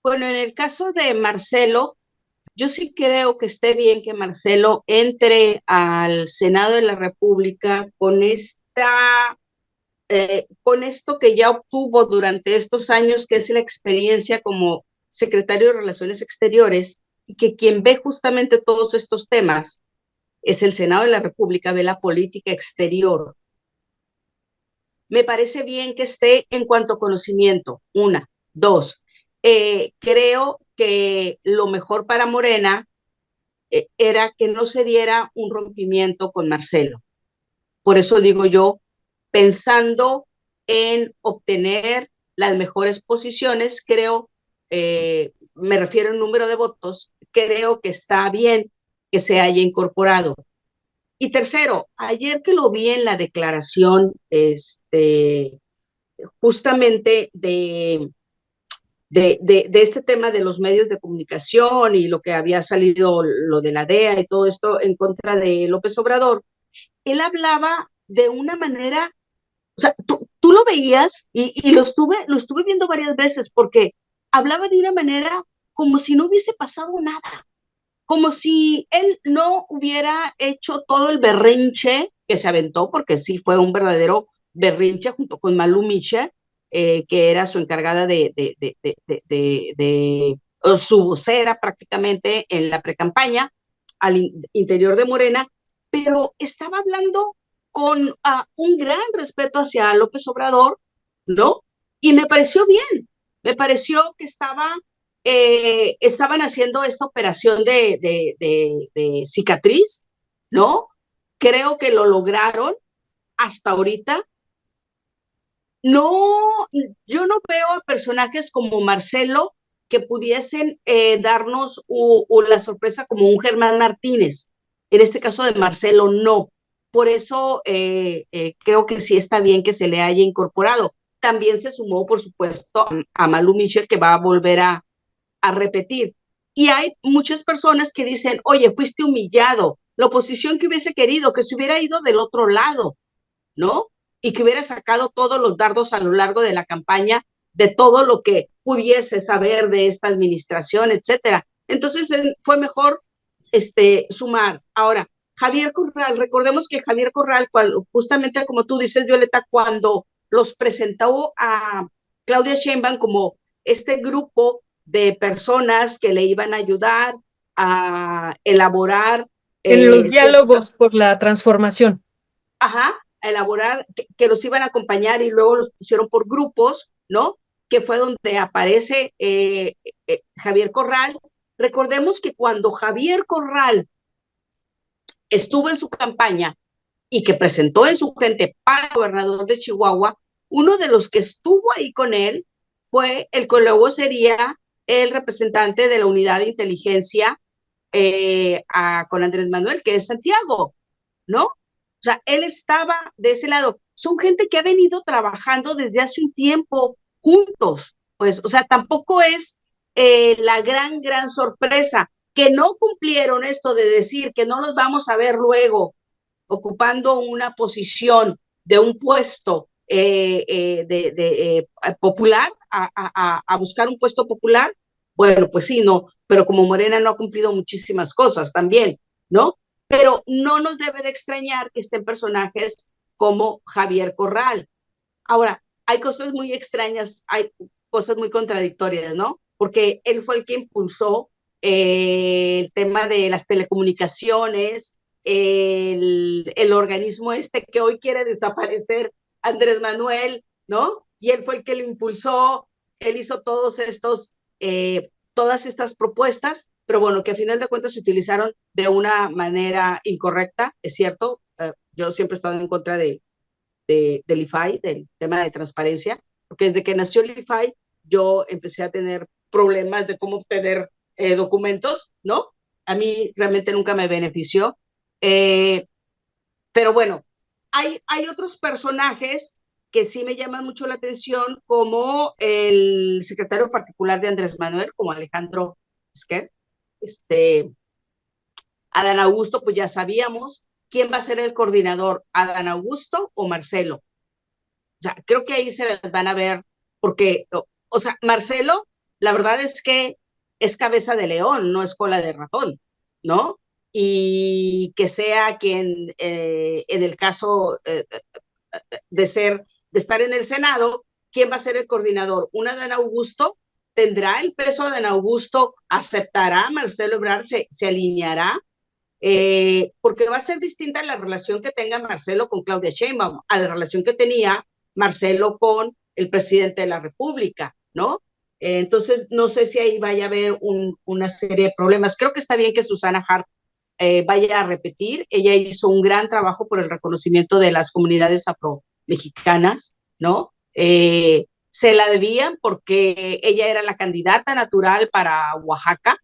D: Bueno, en el caso de Marcelo, yo sí creo que esté bien que Marcelo entre al Senado de la República con esto que ya obtuvo durante estos años, que es la experiencia como secretario de Relaciones Exteriores, y que quien ve justamente todos estos temas es el Senado de la República, ve la política exterior. Me parece bien que esté en cuanto a conocimiento, una. Dos, creo que lo mejor para Morena era que no se diera un rompimiento con Marcelo. Por eso digo yo, pensando en obtener las mejores posiciones, creo, me refiero al número de votos, creo que está bien que se haya incorporado. Y tercero, ayer que lo vi en la declaración, justamente de este tema de los medios de comunicación y lo que había salido, lo de la DEA y todo esto en contra de López Obrador, él hablaba de una manera, o sea, tú lo veías y lo estuve viendo varias veces porque hablaba de una manera como si no hubiese pasado nada, como si él no hubiera hecho todo el berrinche que se aventó, porque sí fue un verdadero berrinche junto con Malu Micha, que era su encargada su vocera prácticamente en la precampaña al interior de Morena, pero estaba hablando con un gran respeto hacia López Obrador, ¿no? Y me pareció bien, me pareció que estaban haciendo esta operación de cicatriz, ¿no? Creo que lo lograron hasta ahorita. No, yo no veo a personajes como Marcelo que pudiesen darnos la sorpresa como un Germán Martínez. En este caso de Marcelo, no. Por eso creo que sí está bien que se le haya incorporado. También se sumó, por supuesto, a Malu Michel, que va a volver a repetir. Y hay muchas personas que dicen, oye, fuiste humillado. La oposición que hubiese querido que se hubiera ido del otro lado, ¿no? Y que hubiera sacado todos los dardos a lo largo de la campaña de todo lo que pudiese saber de esta administración, etcétera. Entonces fue mejor sumar. Ahora, Javier Corral, recordemos que Javier Corral, justamente como tú dices, Violeta, cuando los presentó a Claudia Sheinbaum como este grupo de personas que le iban a ayudar a elaborar
B: En los diálogos
D: ciertos,
B: por la transformación.
D: ajá, a elaborar, que los iban a acompañar y luego los pusieron por grupos, ¿no? Que fue donde aparece Javier Corral. Recordemos que cuando Javier Corral estuvo en su campaña y que presentó en su gente para gobernador de Chihuahua, uno de los que estuvo ahí con él fue el que luego sería el representante de la unidad de inteligencia con Andrés Manuel, que es Santiago, ¿no? O sea, él estaba de ese lado. Son gente que ha venido trabajando desde hace un tiempo juntos, pues, o sea, tampoco es la gran sorpresa que no cumplieron esto de decir que no los vamos a ver luego ocupando una posición de un puesto popular, a buscar un puesto popular. Bueno, pues sí, no, pero como Morena no ha cumplido muchísimas cosas también, ¿no? Pero no nos debe de extrañar que estén personajes como Javier Corral. Ahora, hay cosas muy extrañas, hay cosas muy contradictorias, ¿no? Porque él fue el que impulsó el tema de las telecomunicaciones, el organismo que hoy quiere desaparecer, Andrés Manuel, ¿no? Y él fue el que lo impulsó, él hizo todas estas propuestas, pero bueno, que a final de cuentas se utilizaron de una manera incorrecta, es cierto. Yo siempre he estado en contra del IFAI, del tema de transparencia, porque desde que nació el IFAI yo empecé a tener problemas de cómo obtener documentos, ¿no? A mí realmente nunca me benefició. Eh, pero bueno, hay otros personajes que sí me llaman mucho la atención, como el secretario particular de Andrés Manuel, como Alejandro Esquer, Adán Augusto, pues ya sabíamos quién va a ser el coordinador, Adán Augusto o Marcelo. O sea, creo que ahí se las van a ver, porque, o sea, Marcelo, la verdad es que es cabeza de león, no es cola de ratón, ¿no? Y que sea quien, en el caso de estar en el Senado, ¿quién va a ser el coordinador? ¿Un Adán Augusto? ¿Tendrá el peso Adán Augusto? ¿Aceptará Marcelo Ebrard? ¿Se alineará? Porque va a ser distinta la relación que tenga Marcelo con Claudia Sheinbaum a la relación que tenía Marcelo con el presidente de la República, ¿no? Entonces, no sé si ahí vaya a haber una serie de problemas. Creo que está bien que Susana Hart vaya a repetir. Ella hizo un gran trabajo por el reconocimiento de las comunidades afro-mexicanas, ¿no? Se la debían porque ella era la candidata natural para Oaxaca,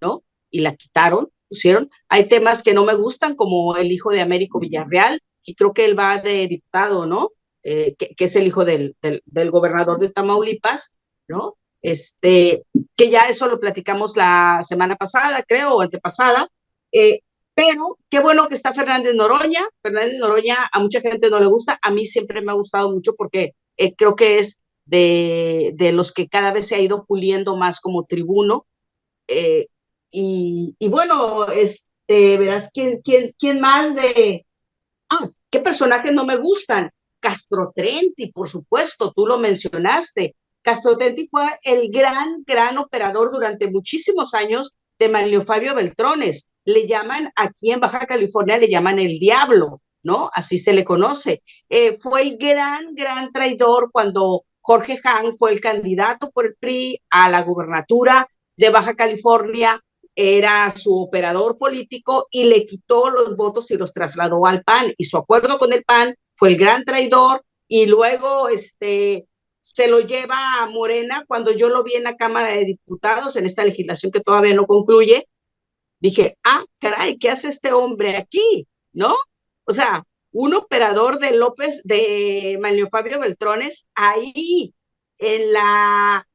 D: ¿no? Y la quitaron, pusieron. Hay temas que no me gustan, como el hijo de Américo Villarreal, y creo que él va de diputado, ¿no? Que es el hijo del gobernador de Tamaulipas, ¿no? Que ya eso lo platicamos la semana pasada, creo, o antepasada, pero qué bueno que está Fernández Noroña. Fernández Noroña a mucha gente no le gusta, a mí siempre me ha gustado mucho porque creo que es de los que cada vez se ha ido puliendo más como tribuno. eh, y bueno, verás quién más ¿qué personajes no me gustan? Castro Trenti, por supuesto, tú lo mencionaste. Castro Trenti fue el gran operador durante muchísimos años de Manlio Fabio Beltrones. Le llaman, aquí en Baja California le llaman el diablo, ¿no? Así se le conoce. Fue el gran traidor cuando Jorge Hahn fue el candidato por el PRI a la gubernatura de Baja California, era su operador político y le quitó los votos y los trasladó al PAN, y su acuerdo con el PAN fue el gran traidor, y luego se lo lleva a Morena. Cuando yo lo vi en la Cámara de Diputados, en esta legislación que todavía no concluye, dije, caray, ¿qué hace este hombre aquí? ¿No? O sea, un operador de Manlio Fabio Beltrones, ahí en la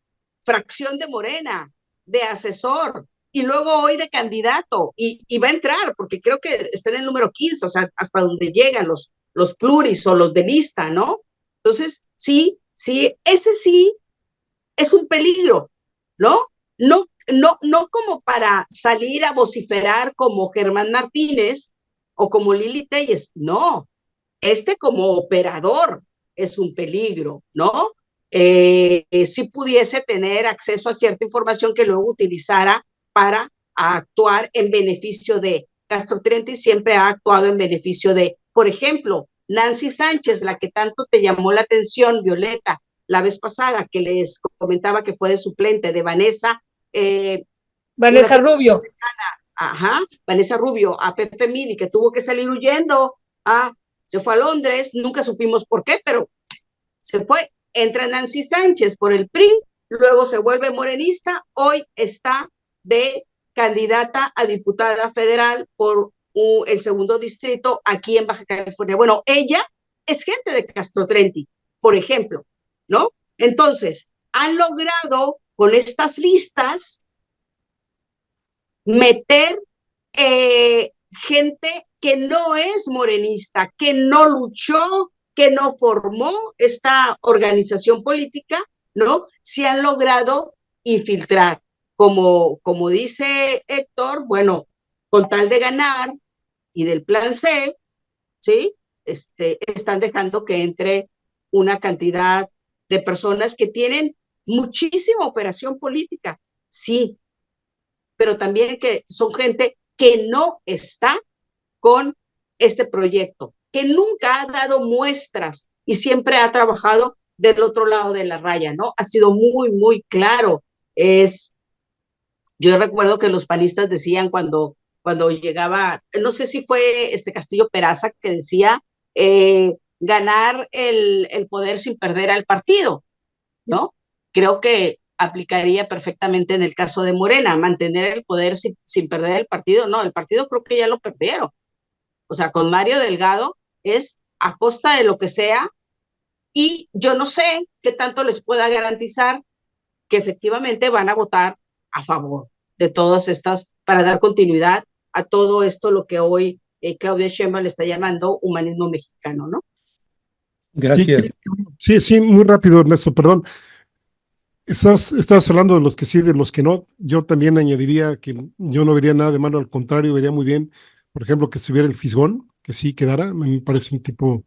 D: fracción de Morena, de asesor, y luego hoy de candidato, y va a entrar, porque creo que está en el número 15, o sea, hasta donde llegan los pluris o los de lista, ¿no? Entonces, sí, ese sí es un peligro, ¿no? No como para salir a vociferar como Germán Martínez o como Lili Telles, no, como operador es un peligro, ¿no? Si pudiese tener acceso a cierta información que luego utilizara para actuar en beneficio de Castro Trenti, siempre ha actuado en beneficio de, por ejemplo, Nancy Sánchez, la que tanto te llamó la atención, Violeta, la vez pasada, que les comentaba que fue de suplente de Vanessa.
B: Vanessa Rubio.
D: Ajá, Vanessa Rubio, a Pepe Midi, que tuvo que salir huyendo, se fue a Londres, nunca supimos por qué, pero se fue. Entra Nancy Sánchez por el PRI, luego se vuelve morenista, hoy está de candidata a diputada federal por el segundo distrito aquí en Baja California. Bueno, ella es gente de Castro Trenti, por ejemplo, ¿no? Entonces, han logrado con estas listas meter gente que no es morenista, que no luchó, que no formó esta organización política, ¿no? Se han logrado infiltrar. Como dice Héctor, bueno, con tal de ganar y del plan C, ¿sí? Están dejando que entre una cantidad de personas que tienen muchísima operación política, sí, pero también que son gente que no está con este proyecto, que nunca ha dado muestras y siempre ha trabajado del otro lado de la raya, ¿no? Ha sido muy claro. Yo recuerdo que los panistas decían cuando llegaba, no sé si fue Castillo Peraza, que decía ganar el poder sin perder al partido, ¿no? Creo que aplicaría perfectamente en el caso de Morena, mantener el poder sin perder el partido. No, el partido creo que ya lo perdieron. O sea, con Mario Delgado es a costa de lo que sea, y yo no sé qué tanto les pueda garantizar que efectivamente van a votar a favor de todas estas, para dar continuidad a todo esto, lo que hoy Claudia Sheinbaum le está llamando humanismo mexicano, ¿no?
A: Gracias.
C: Sí, muy rápido, Ernesto, perdón. Estabas hablando de los que sí, de los que no. Yo también añadiría que yo no vería nada de malo, al contrario, vería muy bien, por ejemplo, que estuviera el Fisgón, que sí quedara. Me parece un tipo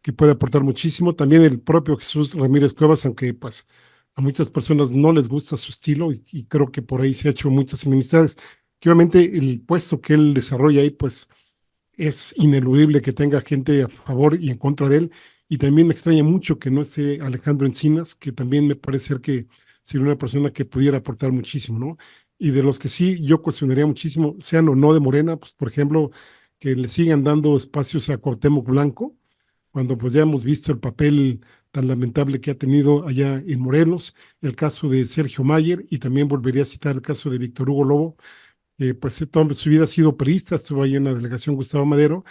C: que puede aportar muchísimo. También el propio Jesús Ramírez Cuevas, aunque pues a muchas personas no les gusta su estilo, y creo que por ahí se ha hecho muchas enemistades. Que obviamente el puesto que él desarrolla ahí, pues es ineludible que tenga gente a favor y en contra de él. Y también me extraña mucho que no esté Alejandro Encinas, que también me parece ser que sería una persona que pudiera aportar muchísimo, ¿no? Y de los que sí yo cuestionaría muchísimo, sean o no de Morena, pues por ejemplo, que le sigan dando espacios a Cuauhtémoc Blanco, cuando pues ya hemos visto el papel tan lamentable que ha tenido allá en Morelos, el caso de Sergio Mayer, y también volvería a citar el caso de Víctor Hugo Lobo, pues toda su vida ha sido priista, estuvo ahí en la delegación Gustavo Madero,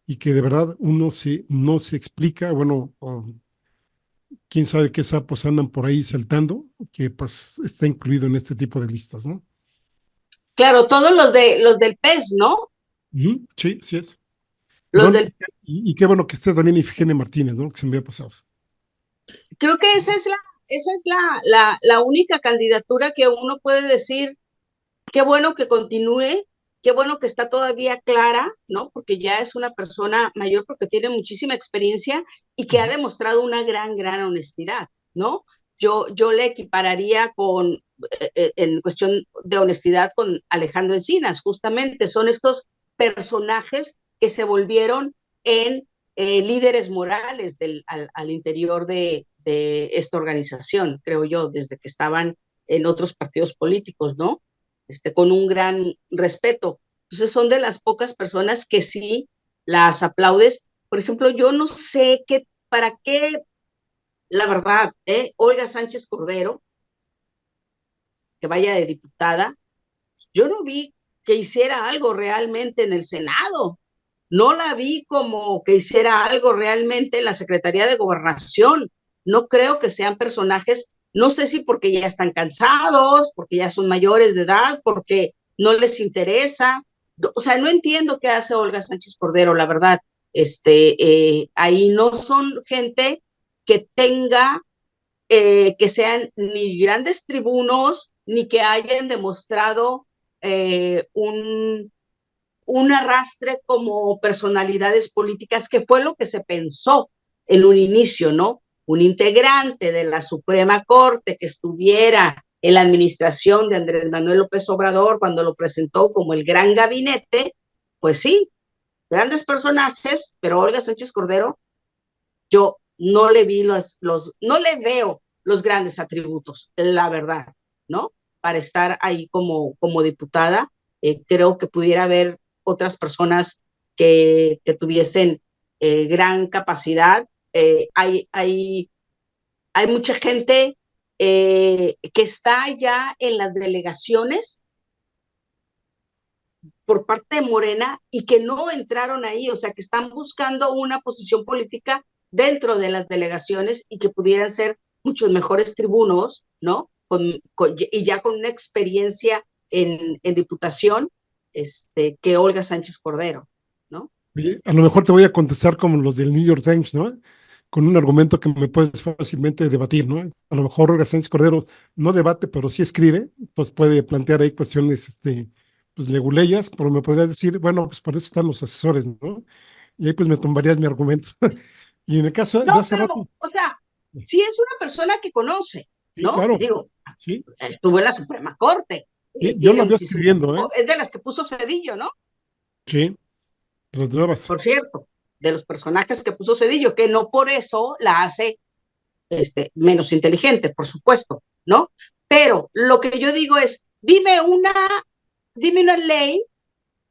C: y que de verdad no se explica, bueno, quién sabe qué sapos andan por ahí saltando, que pues está incluido en este tipo de listas, ¿no?
D: Claro, todos los del PES, ¿no?
C: Sí, sí es.
D: Los
C: Perdón,
D: del,
C: y qué bueno que esté también Ifigenia Martínez, ¿no? Que se me había pasado.
D: creo que esa es la única candidatura que uno puede decir, qué bueno que continúe, qué bueno que está todavía clara, ¿no? Porque ya es una persona mayor, porque tiene muchísima experiencia y que ha demostrado una gran honestidad, ¿no? Yo le equipararía en cuestión de honestidad con Alejandro Encinas. Justamente son estos personajes que se volvieron en líderes morales al interior de esta organización, creo yo, desde que estaban en otros partidos políticos, ¿no? Con un gran respeto. Entonces son de las pocas personas que sí las aplaudes. Por ejemplo, yo no sé para qué, la verdad, Olga Sánchez Cordero, que vaya de diputada, yo no vi que hiciera algo realmente en el Senado. No la vi como que hiciera algo realmente en la Secretaría de Gobernación. No creo que sean personajes, no sé si porque ya están cansados, porque ya son mayores de edad, porque no les interesa. O sea, no entiendo qué hace Olga Sánchez Cordero, la verdad. Ahí no son gente que tenga, que sean ni grandes tribunos, ni que hayan demostrado un arrastre como personalidades políticas, que fue lo que se pensó en un inicio, ¿no? Un integrante de la Suprema Corte que estuviera en la administración de Andrés Manuel López Obrador cuando lo presentó como el gran gabinete, pues sí, grandes personajes, pero Olga Sánchez Cordero, yo no le vi no le veo los grandes atributos, la verdad, ¿no? Para estar ahí como diputada. Creo que pudiera haber otras personas que tuviesen gran capacidad. Hay mucha gente que está ya en las delegaciones por parte de Morena y que no entraron ahí, o sea, que están buscando una posición política dentro de las delegaciones y que pudieran ser muchos mejores tribunos, ¿no? Y ya con una experiencia en diputación, que Olga Sánchez Cordero, ¿no?
C: Oye, a lo mejor te voy a contestar como los del New York Times, ¿no? Con un argumento que me puedes fácilmente debatir, ¿no? A lo mejor Olga Sánchez Cordero no debate, pero sí escribe, entonces puede plantear ahí cuestiones, pues leguleyas, pero me podrías decir, bueno, pues para eso están los asesores, ¿no? Y ahí pues me tomarías mi argumento. Y en el caso
D: No,
C: de hace
D: pero,
C: rato,
D: o sea, sí es una persona que conoce,
C: sí,
D: ¿no?
C: claro,
D: Digo,
C: sí,
D: estuvo en la Suprema Corte,
C: sí, yo
D: tiene
C: la veo
D: muchísimo,
C: escribiendo, ¿eh?
D: es de las que puso Cedillo, ¿no?
C: Sí, las nuevas.
D: Por cierto, de los personajes que puso Cedillo, que no por eso la hace menos inteligente, por supuesto, ¿no? Pero lo que yo digo es, dime una ley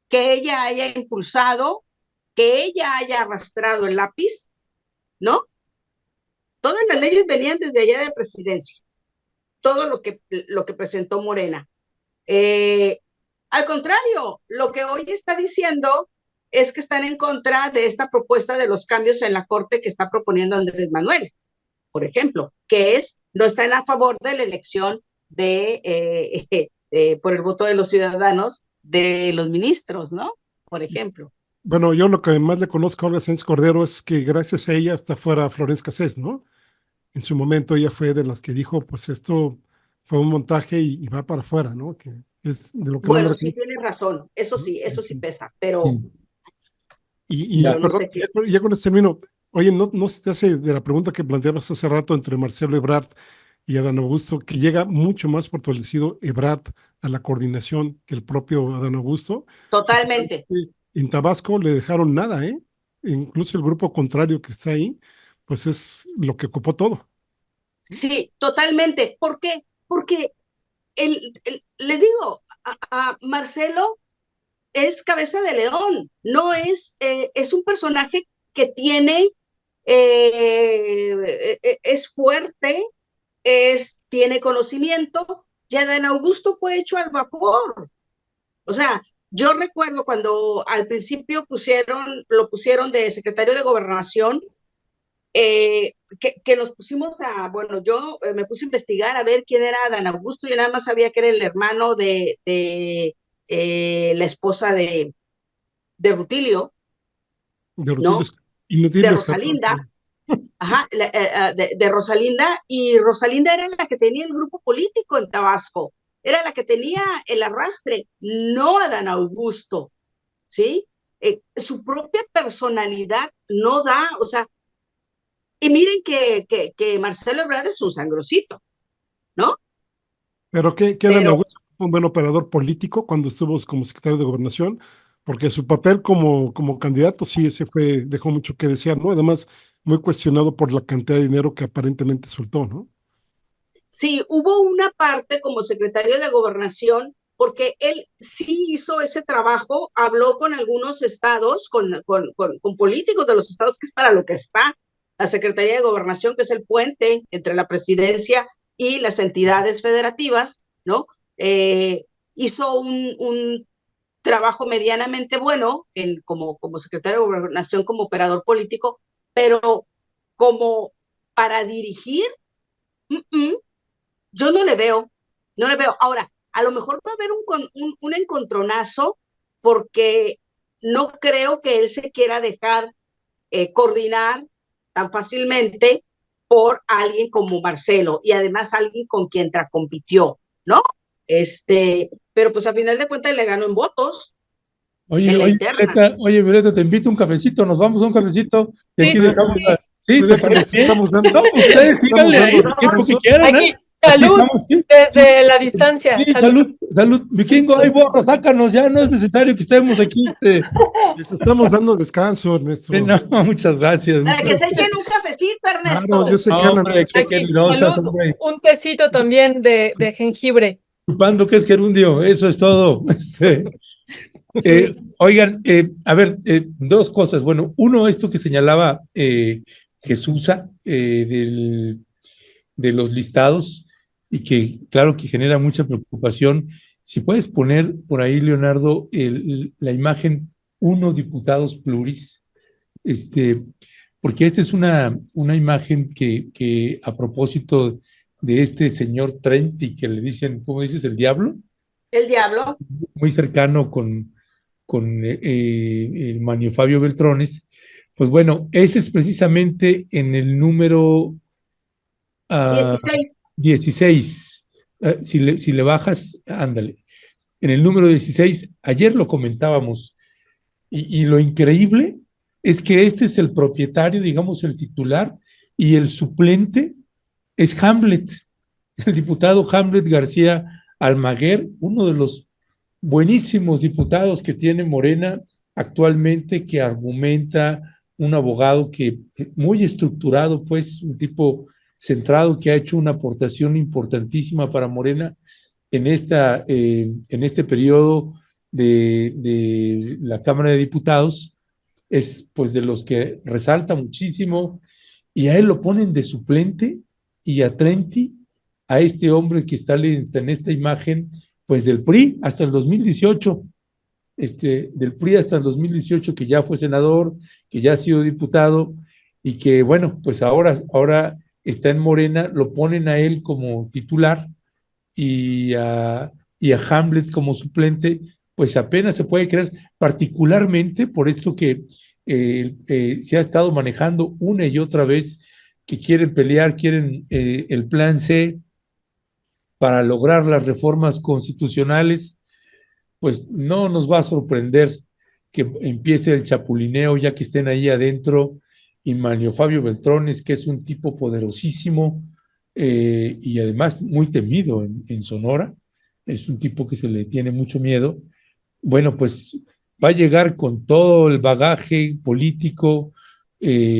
D: que ella haya impulsado, que ella haya arrastrado el lápiz, ¿no? Todas las leyes venían desde allá de presidencia, todo lo que presentó Morena. Al contrario, lo que hoy está diciendo es que están en contra de esta propuesta de los cambios en la Corte que está proponiendo Andrés Manuel, por ejemplo, que no están a favor de la elección por el voto de los ciudadanos de los ministros, ¿no? Por ejemplo.
C: Bueno, yo lo que más le conozco a Olga Sánchez Cordero es que gracias a ella hasta fuera Florence Cassés, ¿no? En su momento ella fue de las que dijo, pues esto fue un montaje y va para afuera, ¿no? Que es de lo que más le
D: Bueno, sí
C: reconozco.
D: tienes razón, eso sí
C: Sí.
D: pesa, pero,
A: Mm.
C: Y
A: Ya,
D: pero no
C: perdón,
D: sé qué.
C: ya con este término, oye, ¿no se te hace de la pregunta que planteabas hace rato entre Marcelo Ebrard y Adán Augusto, que llega mucho más fortalecido Ebrard a la coordinación que el propio Adán Augusto? Y
D: Totalmente.
C: finalmente en Tabasco le dejaron nada, ¿eh? Incluso el grupo contrario que está ahí, pues es lo que ocupó todo.
D: Sí, totalmente. ¿Por qué? Porque le digo, a Marcelo es cabeza de león, no es un personaje que es fuerte, tiene conocimiento, ya Dan Augusto fue hecho al vapor. O sea, yo recuerdo cuando al principio lo pusieron de secretario de Gobernación, que nos pusimos bueno, yo me puse a investigar a ver quién era Dan Augusto, yo nada más sabía que era el hermano de la esposa de Rutilio,
C: De
D: ¿no? De
C: Inútiles 14.
D: Rosalinda, ajá, de Rosalinda, y Rosalinda era la que tenía el grupo político en Tabasco, era la que tenía el arrastre, no Adán Augusto, ¿sí? Su propia personalidad no da, o sea, y miren que Marcelo Ebrard es un sangrosito, ¿no?
C: Pero queda en
D: Pero
C: Augusto un buen operador político cuando estuvo como secretario de Gobernación, porque su papel como candidato sí, dejó mucho que desear, ¿no? Además, muy cuestionado por la cantidad de dinero que aparentemente soltó, ¿no?
D: sí, hubo una parte como secretario de Gobernación, porque él sí hizo ese trabajo, habló con algunos estados, con políticos de los estados, que es para lo que está la Secretaría de Gobernación, que es el puente entre la presidencia y las entidades federativas, ¿no? Hizo un trabajo medianamente bueno como secretario de Gobernación, como operador político, pero como para dirigir, mm -mm, yo no le veo. Ahora, a lo mejor va a haber un encontronazo porque no creo que él se quiera dejar coordinar tan fácilmente por alguien como Marcelo y además alguien con quien compitió, ¿no? Pero pues a final de cuentas le ganó en votos en la interna.
A: Violeta, te invito a un cafecito, nos vamos a un cafecito y
B: Sí,
A: aquí
B: sí,
A: dejamos
B: sí.
A: ¿Sí? ¿Te
C: Que les
A: parece bien?
C: estamos dando,
A: No, ustedes
C: estamos
A: síganle ahí
C: dando
A: el tiempo que
C: descanso.
A: quieran,
B: Aquí,
A: ¿eh? Aquí
B: salud,
A: estamos, sí, sí,
B: desde la distancia,
A: sí,
B: salud.
A: salud, salud. Vikingo, ahí borra, sácanos, ya no es necesario que estemos aquí.
C: Les estamos dando descanso, Ernesto.
A: No, muchas gracias,
D: Para
A: muchas
D: que se
A: gracias.
D: echen un cafecito,
C: Claro, yo
D: Ernesto.
C: sé
A: No,
C: que andan
A: hombre, qué
B: Aquí,
A: generosas,
B: salud,
A: hombre.
B: un tecito también de jengibre.
A: Chupando que es gerundio, eso es todo.
B: Sí,
A: Oigan, a ver, dos cosas. Bueno, uno, esto que señalaba Jesús de los listados y que, claro, que genera mucha preocupación. Si puedes poner por ahí, Leonardo, la imagen uno diputados pluris, porque esta es una imagen que a propósito de este señor Trenti, que le dicen, ¿cómo dices? El diablo,
D: El diablo.
A: muy cercano con el Manio Fabio Beltrones. Pues bueno, ese es precisamente en el número
D: 16.
A: 16. Si le bajas, ándale. En el número 16, ayer lo comentábamos, y lo increíble es que este es el propietario, digamos, el titular, y el suplente es Hamlet, el diputado Hamlet García Almaguer, uno de los buenísimos diputados que tiene Morena actualmente, que argumenta un abogado que muy estructurado, pues un tipo centrado que ha hecho una aportación importantísima para Morena en este periodo de la Cámara de Diputados, es pues de los que resalta muchísimo, y a él lo ponen de suplente, y a Trenti, a este hombre que está en esta imagen, pues del PRI hasta el 2018, del PRI hasta el 2018, que ya fue senador, que ya ha sido diputado, y que bueno, pues ahora está en Morena, lo ponen a él como titular, y a Hamlet como suplente, pues apenas se puede creer, particularmente por esto que se ha estado manejando una y otra vez, que quieren pelear, quieren el plan C para lograr las reformas constitucionales. Pues no nos va a sorprender que empiece el chapulineo ya que estén ahí adentro, y Manio Fabio Beltrones, que es un tipo poderosísimo, y además muy temido en Sonora, es un tipo que se le tiene mucho miedo. Bueno, pues va a llegar con todo el bagaje político,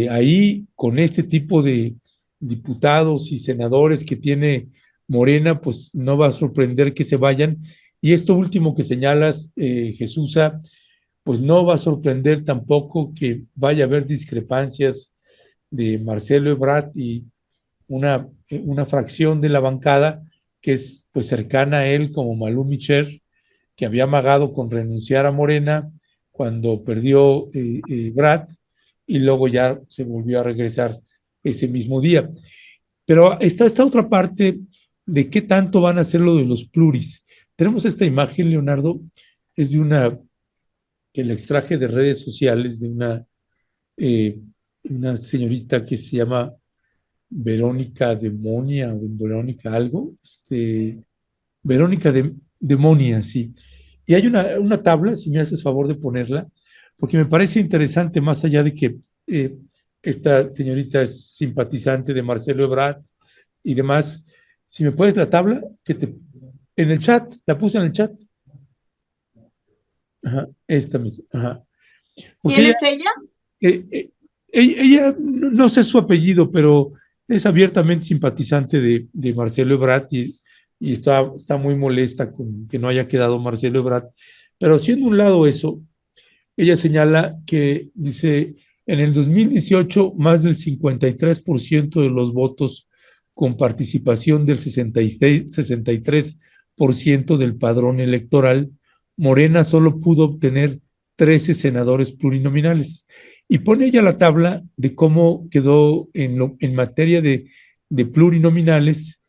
A: ahí con este tipo de diputados y senadores que tiene Morena, pues no va a sorprender que se vayan. Y esto último que señalas, Jesús, pues no va a sorprender tampoco que vaya a haber discrepancias de Marcelo Ebrard y una fracción de la bancada que es pues cercana a él, como Malú Micher, que había amagado con renunciar a Morena cuando perdió Ebrard, y luego ya se volvió a regresar ese mismo día. Pero está esta otra parte de qué tanto van a hacer lo de los pluris. Tenemos esta imagen, Leonardo, es de que la extraje de redes sociales, de una señorita que se llama Verónica Demonia, o de Verónica algo, Verónica Demonia, sí. Y hay una tabla, si me haces favor de ponerla, porque me parece interesante, más allá de que esta señorita es simpatizante de Marcelo Ebrard y demás. Si me puedes la tabla, En el chat, la puse en el chat. Ajá, esta misma. Ajá. Porque
D: ¿Quién es ella?
A: ella, no sé su apellido, pero es abiertamente simpatizante de Marcelo Ebrard y está muy molesta con que no haya quedado Marcelo Ebrard. Pero siendo un lado eso, ella señala que, dice, en el 2018 más del 53% de los votos con participación del 63% del padrón electoral, Morena solo pudo obtener 13 senadores plurinominales. Y pone ella la tabla de cómo quedó en materia de plurinominales,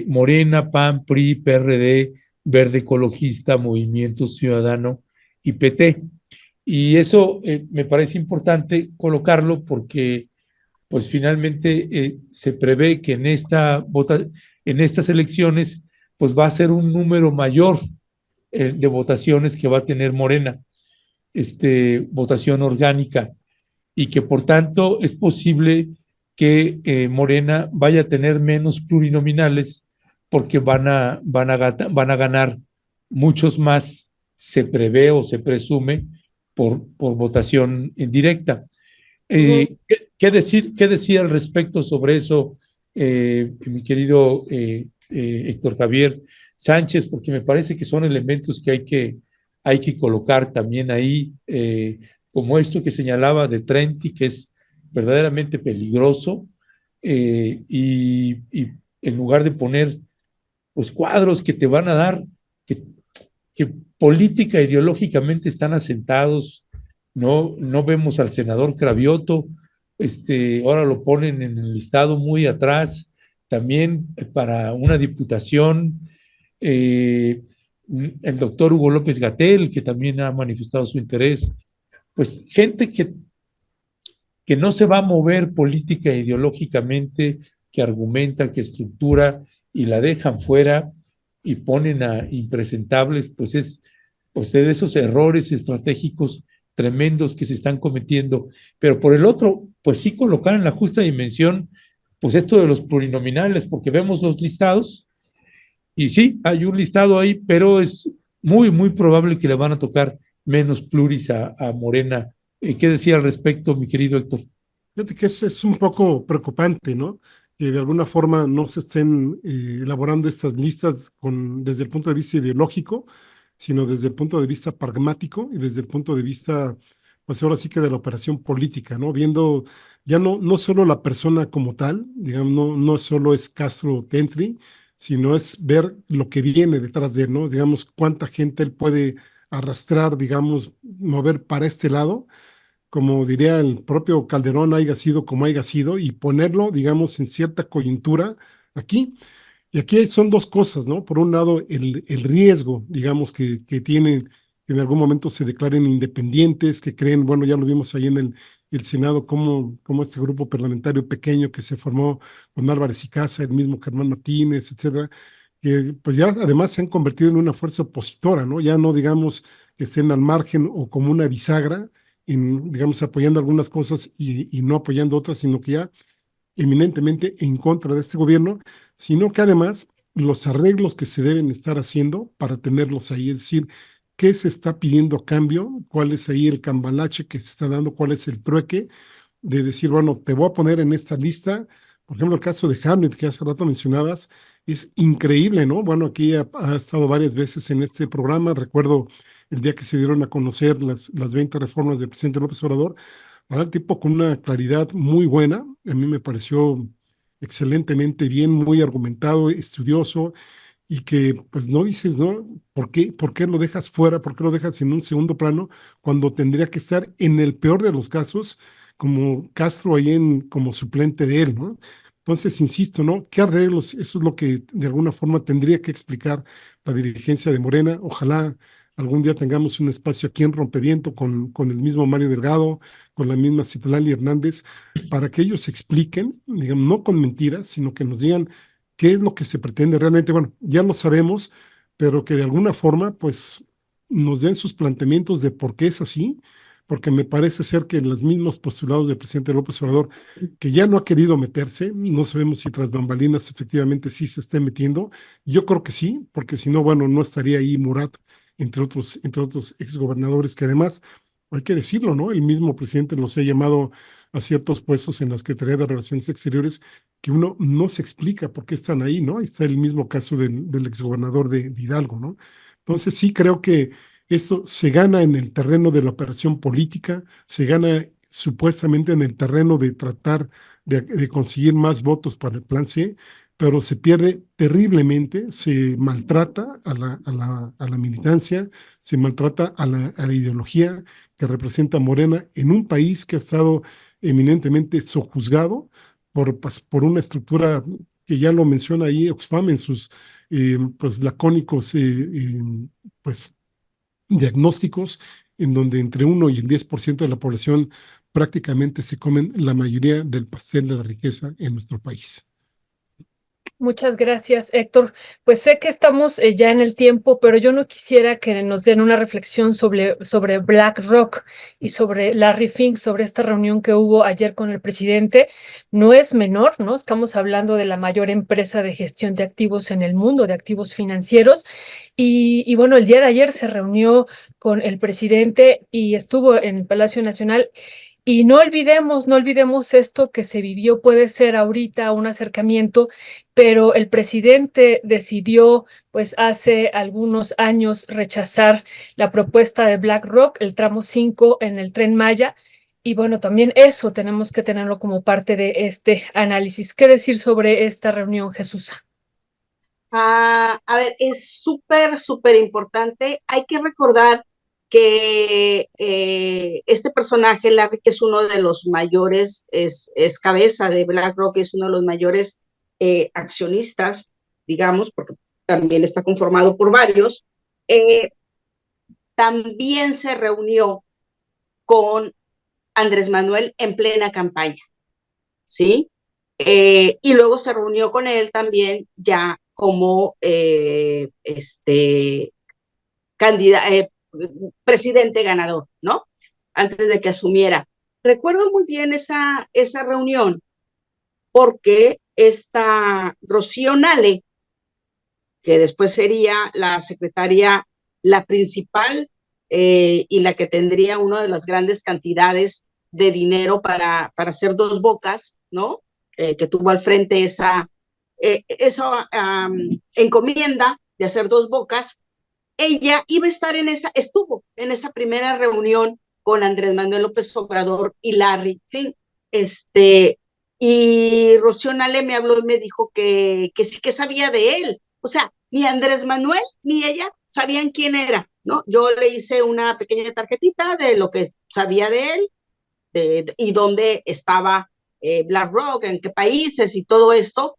A: Morena, PAN, PRI, PRD, Verde Ecologista, Movimiento Ciudadano y PT. Y eso me parece importante colocarlo porque pues finalmente se prevé que en estas elecciones pues va a ser un número mayor de votaciones que va a tener Morena, votación orgánica, y que por tanto es posible que Morena vaya a tener menos plurinominales porque van a ganar muchos más, se prevé o se presume, por votación indirecta. ¿Qué decir al respecto sobre eso, mi querido Héctor Javier Sánchez? Porque me parece que son elementos que hay que colocar también ahí, como esto que señalaba de Trenti, que es verdaderamente peligroso, y en lugar de poner los cuadros que te van a dar, que, que política ideológicamente están asentados. No vemos al senador Cravioto, ahora lo ponen en el listado muy atrás, también para una diputación. El doctor Hugo López Gatell, que también ha manifestado su interés. Pues gente que no se va a mover política e ideológicamente, que argumenta, que estructura y la dejan fuera y ponen a impresentables, pues de esos errores estratégicos tremendos que se están cometiendo. Pero por el otro, pues sí colocar en la justa dimensión, pues esto de los plurinominales, porque vemos los listados y sí, hay un listado ahí, pero es muy, muy probable que le van a tocar menos pluris a Morena. ¿Qué decía al respecto, mi querido Héctor?
C: Fíjate que es un poco preocupante, ¿no? Que de alguna forma no se estén elaborando estas listas desde el punto de vista ideológico, sino desde el punto de vista pragmático y desde el punto de vista, pues ahora sí que de la operación política, ¿no? Viendo ya no solo la persona como tal, digamos, no solo es Castro Tentri, sino es ver lo que viene detrás de él, ¿no? Digamos, cuánta gente él puede arrastrar, digamos, mover para este lado, como diría el propio Calderón, haya sido como haya sido, y ponerlo, digamos, en cierta coyuntura aquí. Y aquí son dos cosas, ¿no? Por un lado, el riesgo, digamos, que tienen, que en algún momento se declaren independientes, que creen, bueno, ya lo vimos ahí en el Senado, como este grupo parlamentario pequeño que se formó con Álvarez y Casa, el mismo Germán Martínez, etcétera, que pues ya además se han convertido en una fuerza opositora, ¿no? Ya no digamos que estén al margen o como una bisagra, digamos, apoyando algunas cosas y no apoyando otras, sino que ya eminentemente en contra de este gobierno, sino que además los arreglos que se deben estar haciendo para tenerlos ahí, es decir, qué se está pidiendo a cambio, cuál es ahí el cambalache que se está dando, cuál es el trueque de decir, bueno, te voy a poner en esta lista. Por ejemplo, el caso de Hamlet, que hace rato mencionabas, es increíble, ¿no? Bueno, aquí ha estado varias veces en este programa. Recuerdo el día que se dieron a conocer las 20 reformas del presidente López Obrador, el tipo con una claridad muy buena. A mí me pareció excelentemente bien, muy argumentado, estudioso, y que pues no dices, ¿no? ¿Por qué lo dejas fuera? ¿Por qué lo dejas en un segundo plano cuando tendría que estar en el peor de los casos como Castro ahí como suplente de él, ¿no? Entonces, insisto, ¿no? ¿Qué arreglos? Eso es lo que de alguna forma tendría que explicar la dirigencia de Morena. Ojalá algún día tengamos un espacio aquí en Rompeviento con el mismo Mario Delgado, con la misma Citlali Hernández, para que ellos expliquen, digamos, no con mentiras, sino que nos digan qué es lo que se pretende realmente. Bueno, ya lo sabemos, pero que de alguna forma, pues, nos den sus planteamientos de por qué es así, porque me parece ser que los mismos postulados del presidente López Obrador, que ya no ha querido meterse, no sabemos si tras bambalinas efectivamente sí se esté metiendo, yo creo que sí, porque si no, bueno, no estaría ahí Murat, entre otros exgobernadores que además, hay que decirlo, ¿no? El mismo presidente los ha llamado a ciertos puestos en la Secretaría de Relaciones Exteriores que uno no se explica por qué están ahí, ¿no? Ahí está el mismo caso del exgobernador de Hidalgo, ¿no? Entonces sí creo que esto se gana en el terreno de la operación política, se gana supuestamente en el terreno de tratar de conseguir más votos para el plan C, pero se pierde terriblemente, se maltrata a la militancia, se maltrata a la ideología que representa Morena en un país que ha estado eminentemente sojuzgado por una estructura que ya lo menciona ahí Oxfam en sus pues lacónicos pues diagnósticos, en donde entre 1 y el 10% de la población prácticamente se comen la mayoría del pastel de la riqueza en nuestro país.
B: Muchas gracias, Héctor. Pues sé que estamos ya en el tiempo, pero yo no quisiera que nos den una reflexión sobre BlackRock y sobre Larry Fink, sobre esta reunión que hubo ayer con el presidente. No es menor, ¿no? Estamos hablando de la mayor empresa de gestión de activos en el mundo, de activos financieros. Y bueno, el día de ayer se reunió con el presidente y estuvo en el Palacio Nacional. Y no olvidemos esto que se vivió, puede ser ahorita un acercamiento, pero el presidente decidió, pues hace algunos años, rechazar la propuesta de BlackRock, el tramo 5 en el Tren Maya. Y bueno, también eso tenemos que tenerlo como parte de este análisis. ¿Qué decir sobre esta reunión, Jesús?
D: A ver, es súper, súper importante. Hay que recordar que este personaje, Larry, que es uno de los mayores, es cabeza de BlackRock, es uno de los mayores accionistas, digamos, porque también está conformado por varios, eh, también se reunió con Andrés Manuel en plena campaña, ¿sí? Y luego se reunió con él también ya como presidente ganador, ¿no? Antes de que asumiera. Recuerdo muy bien esa reunión porque esta Rocío Nale, que después sería la secretaria, la principal y la que tendría una de las grandes cantidades de dinero para hacer Dos Bocas, ¿no? Que tuvo al frente esa encomienda de hacer Dos Bocas. Ella iba a estar estuvo en esa primera reunión con Andrés Manuel López Obrador y Larry Fink. Y Rocío Nale me habló y me dijo que sí que sabía de él. O sea, ni Andrés Manuel ni ella sabían quién era, ¿no? Yo le hice una pequeña tarjetita de lo que sabía de él y dónde estaba BlackRock, en qué países y todo esto.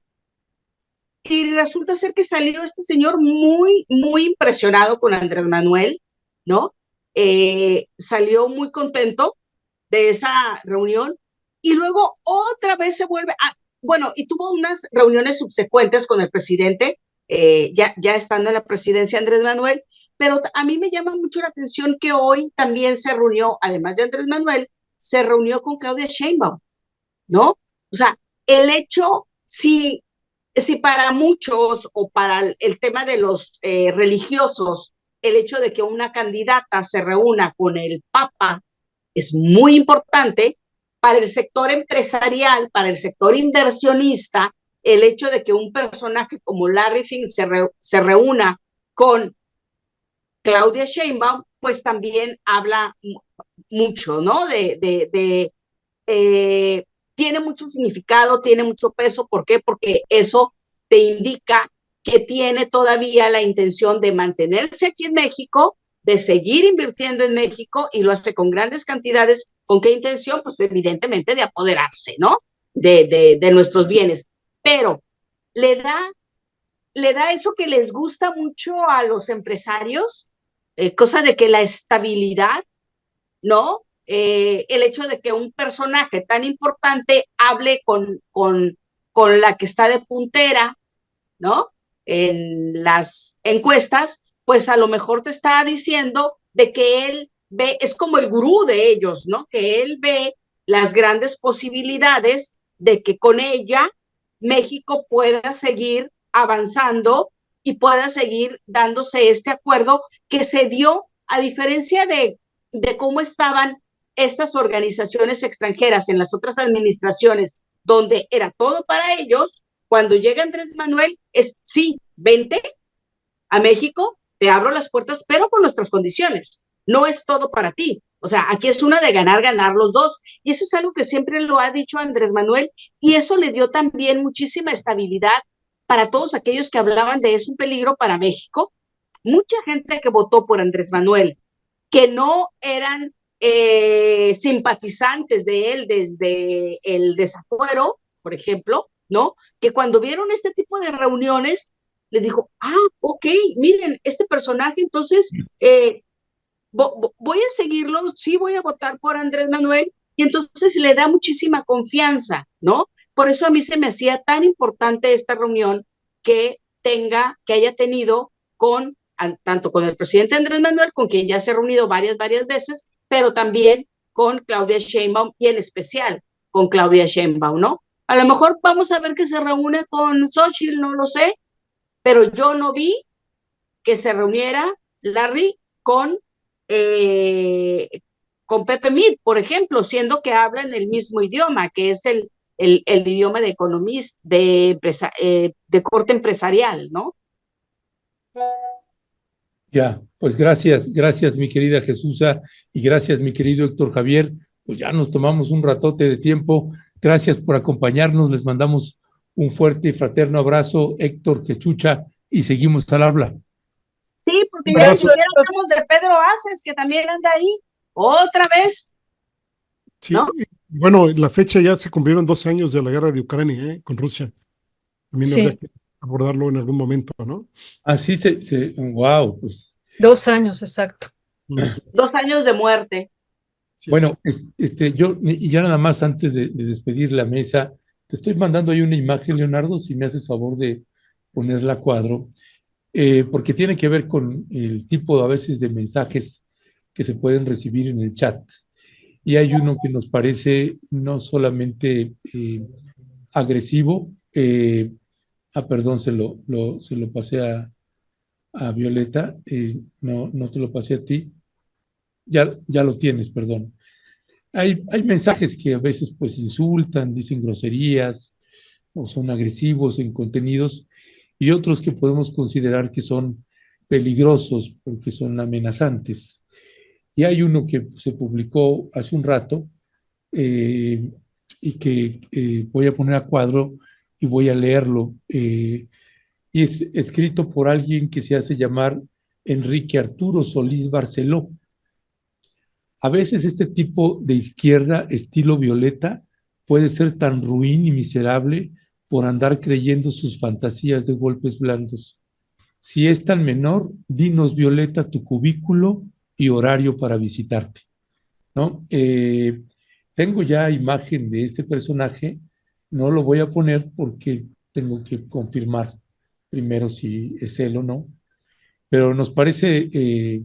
D: Y resulta ser que salió este señor muy, muy impresionado con Andrés Manuel, ¿no? Salió muy contento de esa reunión y luego otra vez se vuelve, bueno, y tuvo unas reuniones subsecuentes con el presidente, ya estando en la presidencia Andrés Manuel, pero a mí me llama mucho la atención que hoy también se reunió, además de Andrés Manuel, se reunió con Claudia Sheinbaum, ¿no? O sea, el hecho, si para muchos o para el tema de los religiosos, el hecho de que una candidata se reúna con el Papa es muy importante, para el sector empresarial, para el sector inversionista, el hecho de que un personaje como Larry Fink se reúna con Claudia Sheinbaum, pues también habla mucho, ¿no? Tiene mucho significado, tiene mucho peso. ¿Por qué? Porque eso te indica que tiene todavía la intención de mantenerse aquí en México, de seguir invirtiendo en México y lo hace con grandes cantidades. ¿Con qué intención? Pues evidentemente de apoderarse, ¿no? De nuestros bienes. Pero le da eso que les gusta mucho a los empresarios, cosa de que la estabilidad, ¿no? El hecho de que un personaje tan importante hable con la que está de puntera, ¿no? En las encuestas, pues a lo mejor te está diciendo de que él ve, es como el gurú de ellos, ¿no? Que él ve las grandes posibilidades de que con ella México pueda seguir avanzando y pueda seguir dándose este acuerdo que se dio a diferencia de cómo estaban estas organizaciones extranjeras en las otras administraciones, donde era todo para ellos. Cuando llega Andrés Manuel es, sí, vente a México, te abro las puertas, pero con nuestras condiciones. No es todo para ti. O sea, aquí es una de ganar, ganar los dos. Y eso es algo que siempre lo ha dicho Andrés Manuel, y eso le dio también muchísima estabilidad para todos aquellos que hablaban de es un peligro para México. Mucha gente que votó por Andrés Manuel, que no eran simpatizantes de él desde el desafuero, por ejemplo, ¿no? Que cuando vieron este tipo de reuniones, les dijo, ok, miren, este personaje, entonces voy a seguirlo, sí voy a votar por Andrés Manuel, y entonces le da muchísima confianza, ¿no? Por eso a mí se me hacía tan importante esta reunión que haya tenido con tanto con el presidente Andrés Manuel, con quien ya se ha reunido varias veces, pero también con Claudia Sheinbaum, y en especial con Claudia Sheinbaum, ¿no? A lo mejor vamos a ver que se reúne con Xochitl, no lo sé, pero yo no vi que se reuniera Larry eh, con Pepe Mid, por ejemplo, siendo que hablan el mismo idioma, que es el idioma de economista, de corte empresarial, ¿no?
A: Ya, pues gracias mi querida Jesusa y gracias mi querido Héctor Javier. Pues ya nos tomamos un ratote de tiempo. Gracias por acompañarnos. Les mandamos un fuerte y fraterno abrazo, Héctor, Jechucha, y seguimos al habla.
D: Sí, porque
C: Un
D: ya ni
C: abrazo.
D: siquiera hablamos de Pedro Aces, que también anda ahí, otra vez,
C: Sí,
D: ¿no?
C: bueno, la fecha ya se cumplieron 12 años de la guerra de Ucrania, con Rusia. También habría
B: Sí,
C: que abordarlo en algún momento, ¿no?
A: Así wow, pues
B: 2 años, exacto.
C: Mm,
D: 2 años de muerte.
C: así es.
A: bueno, yo, y ya nada más antes de despedir la mesa, te estoy mandando ahí una imagen, Leonardo, si me haces favor de ponerla a cuadro, porque tiene que ver con el tipo a veces de mensajes que se pueden recibir en el chat. Y hay uno que nos parece no solamente agresivo, perdón, se lo pasé a Violeta, no te lo pasé a ti, ya lo tienes, perdón. Hay mensajes que a veces pues insultan, dicen groserías o son agresivos en contenidos, y otros que podemos considerar que son peligrosos porque son amenazantes. Y hay uno que se publicó hace un rato, eh, y que voy a poner a cuadro y voy a leerlo. Y es escrito por alguien que se hace llamar Enrique Arturo Solís Barceló. A veces este tipo de izquierda, estilo Violeta, puede ser tan ruin y miserable por andar creyendo sus fantasías de golpes blandos. Si es tan menor, dinos, Violeta, tu cubículo y horario para visitarte, ¿no? Tengo ya imagen de este personaje, no lo voy a poner porque tengo que confirmar primero si es él o no, pero nos parece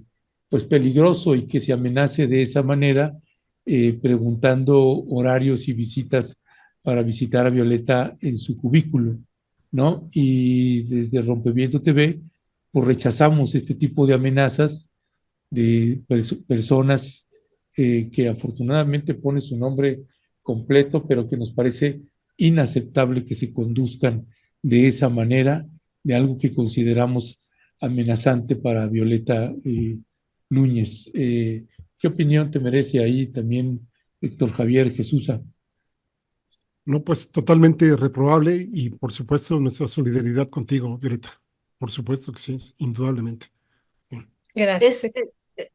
A: pues peligroso y que se amenace de esa manera, preguntando horarios y visitas para visitar a Violeta en su cubículo, ¿no? Y desde Rompeviento TV, pues rechazamos este tipo de amenazas de personas que afortunadamente pone su nombre completo, pero que nos parece inaceptable que se conduzcan de esa manera, de algo que consideramos amenazante para Violeta Núñez. ¿Qué opinión te merece ahí también Héctor Javier Jesús?
C: No, pues totalmente reprobable y por supuesto nuestra solidaridad contigo, Violeta. Por supuesto que sí, indudablemente. Mm.
B: Gracias.
D: Es,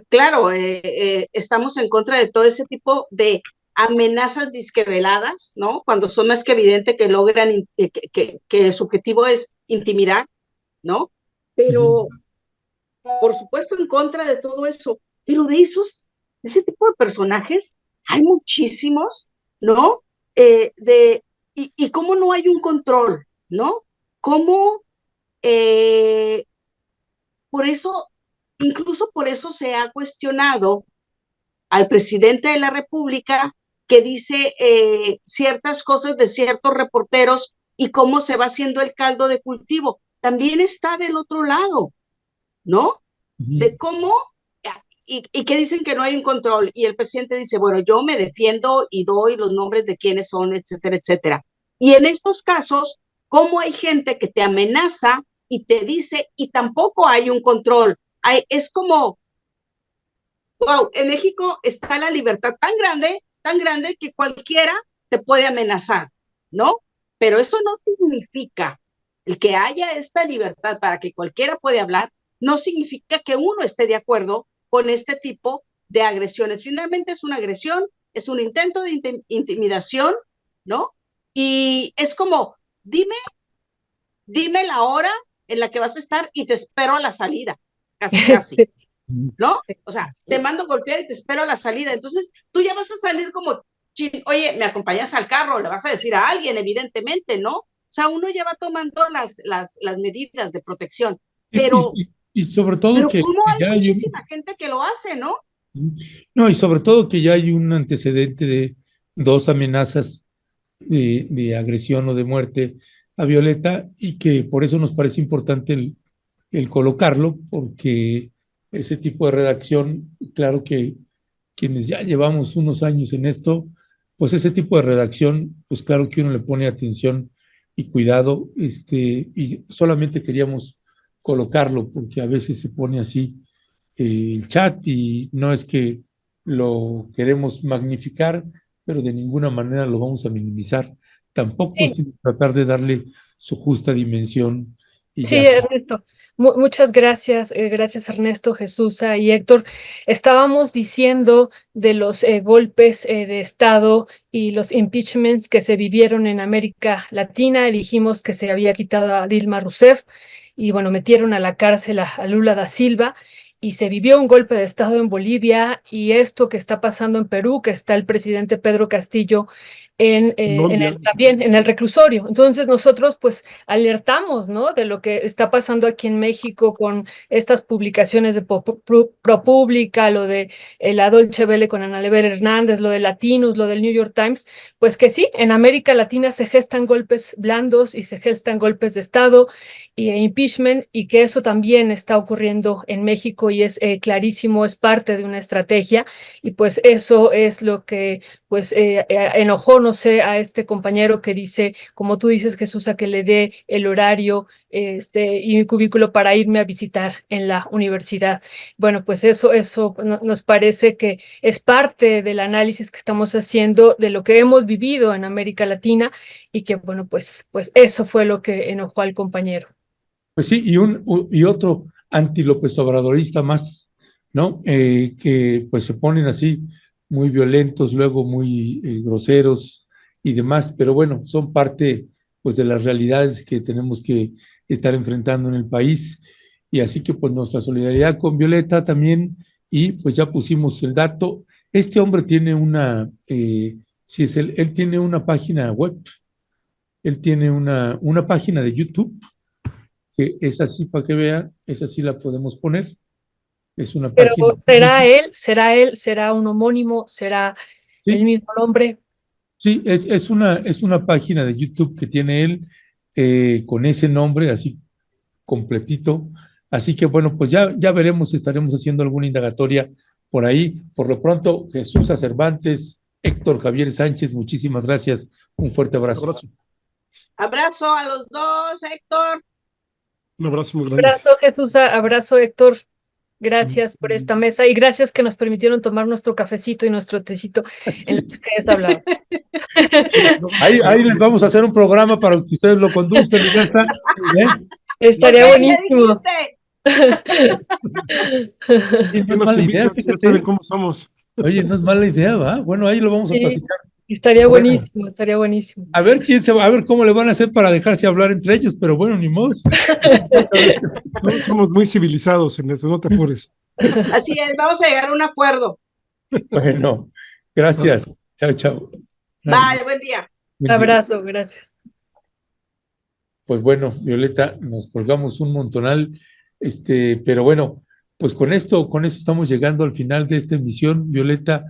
D: claro, estamos en contra de todo ese tipo de amenazas disqueveladas, ¿no? Cuando son más que evidente que logran, que su objetivo es intimidar, ¿no? Pero, por supuesto, en contra de todo eso. Pero de ese tipo de personajes, hay muchísimos, ¿no? Y cómo no hay un control, ¿no? Cómo, por eso Incluso por eso se ha cuestionado al presidente de la República que dice ciertas cosas de ciertos reporteros y cómo se va haciendo el caldo de cultivo. También está del otro lado, ¿no? De cómo, y que dicen que no hay un control, y el presidente dice, bueno, yo me defiendo y doy los nombres de quiénes son, etcétera, etcétera. Y en estos casos, cómo hay gente que te amenaza y te dice, y tampoco hay un control. Es como, wow, en México está la libertad tan grande que cualquiera te puede amenazar, ¿no? Pero eso no significa el que haya esta libertad para que cualquiera puede hablar, no significa que uno esté de acuerdo con este tipo de agresiones. Finalmente es una agresión, es un intento de intimidación, ¿no? Y es como, dime la hora en la que vas a estar y te espero a la salida, casi, casi. ¿No? O sea, te mando golpear y te espero a la salida. Entonces, tú ya vas a salir como, oye, ¿me acompañas al carro? Le vas a decir a alguien, evidentemente, ¿no? O sea, uno ya va tomando las medidas de protección. Pero,
A: y sobre todo
D: pero
A: que
D: ¿cómo
A: ya
D: hay muchísima gente que lo hace, ¿no?
A: no, y sobre todo que ya hay un antecedente de 2 amenazas de agresión o de muerte a Violeta y que por eso nos parece importante el colocarlo, porque ese tipo de redacción, claro que quienes ya llevamos unos años en esto, pues ese tipo de redacción, pues claro que uno le pone atención y cuidado, y solamente queríamos colocarlo porque a veces se pone así el chat y no es que lo queremos magnificar, pero de ninguna manera lo vamos a minimizar. Tampoco es
B: Sí.
A: tratar de darle su justa dimensión y ya
B: Sí,
A: está.
B: Ernesto, muchas gracias, gracias Ernesto, Jesús y Héctor. Estábamos diciendo de los golpes de Estado y los impeachments que se vivieron en América Latina. Dijimos que se había quitado a Dilma Rousseff y bueno, metieron a la cárcel a Lula da Silva y se vivió un golpe de Estado en Bolivia y esto que está pasando en Perú, que está el presidente Pedro Castillo también en el reclusorio. Entonces nosotros pues alertamos, ¿no? De lo que está pasando aquí en México con estas publicaciones de ProPublica, lo de la Dolce Vele con Ana Lever Hernández, lo de Latinos, lo del New York Times, pues que sí, en América Latina se gestan golpes blandos y se gestan golpes de Estado e impeachment y que eso también está ocurriendo en México y es clarísimo, es parte de una estrategia y pues eso es lo que pues enojó, no sé, a este compañero que dice, como tú dices, Jesús, a que le dé el horario y mi cubículo para irme a visitar en la universidad. Bueno, pues eso nos parece que es parte del análisis que estamos haciendo de lo que hemos vivido en América Latina y que, bueno, pues eso fue lo que enojó al compañero.
A: Pues sí, y otro anti-López Obradorista más, ¿no? Que pues se ponen así muy violentos, luego muy groseros y demás, pero bueno, son parte pues de las realidades que tenemos que estar enfrentando en el país. Y así que pues nuestra solidaridad con Violeta también, y pues ya pusimos el dato. Este hombre tiene si es él tiene una página web, él tiene una página de YouTube que es así para que vean, esa sí la podemos poner. Es una
B: Pero
A: página.
B: será un homónimo, será el
A: Sí,
B: mismo nombre.
A: sí, es una página de YouTube que tiene él con ese nombre, así completito. Así que bueno, pues ya veremos si estaremos haciendo alguna indagatoria por ahí. Por lo pronto, Jesús Cervantes, Héctor Javier Sánchez, muchísimas gracias. Un fuerte abrazo.
C: Abrazo.
D: Abrazo a los dos, Héctor.
C: Un abrazo muy grande.
B: Abrazo, Jesús, abrazo, Héctor. Gracias por esta mesa y gracias que nos permitieron tomar nuestro cafecito y nuestro tecito en lo que ustedes hablaron.
A: Ahí les vamos a hacer un programa para que ustedes lo conduzcan y ya está.
B: Estaría
D: ¿Qué
B: buenísimo.
A: Y no es
C: Nos
A: mala idea,
C: invitan, ya
A: fíjate.
C: saben cómo somos.
A: Oye, no es mala idea, ¿va? Bueno, ahí lo vamos a
B: Sí,
A: platicar.
B: estaría
A: Bueno,
B: buenísimo, estaría buenísimo.
A: a ver a ver cómo le van a hacer para dejarse hablar entre ellos, pero bueno, ni modo.
C: No, somos muy civilizados en eso, no te apures.
D: Así es, vamos a llegar a un acuerdo.
A: Bueno, gracias. Chao, chao.
D: Bye, buen día.
A: Buen día.
B: Abrazo, gracias.
A: Pues bueno, Violeta, nos colgamos un montonal, pero bueno, pues con esto estamos llegando al final de esta emisión. Violeta,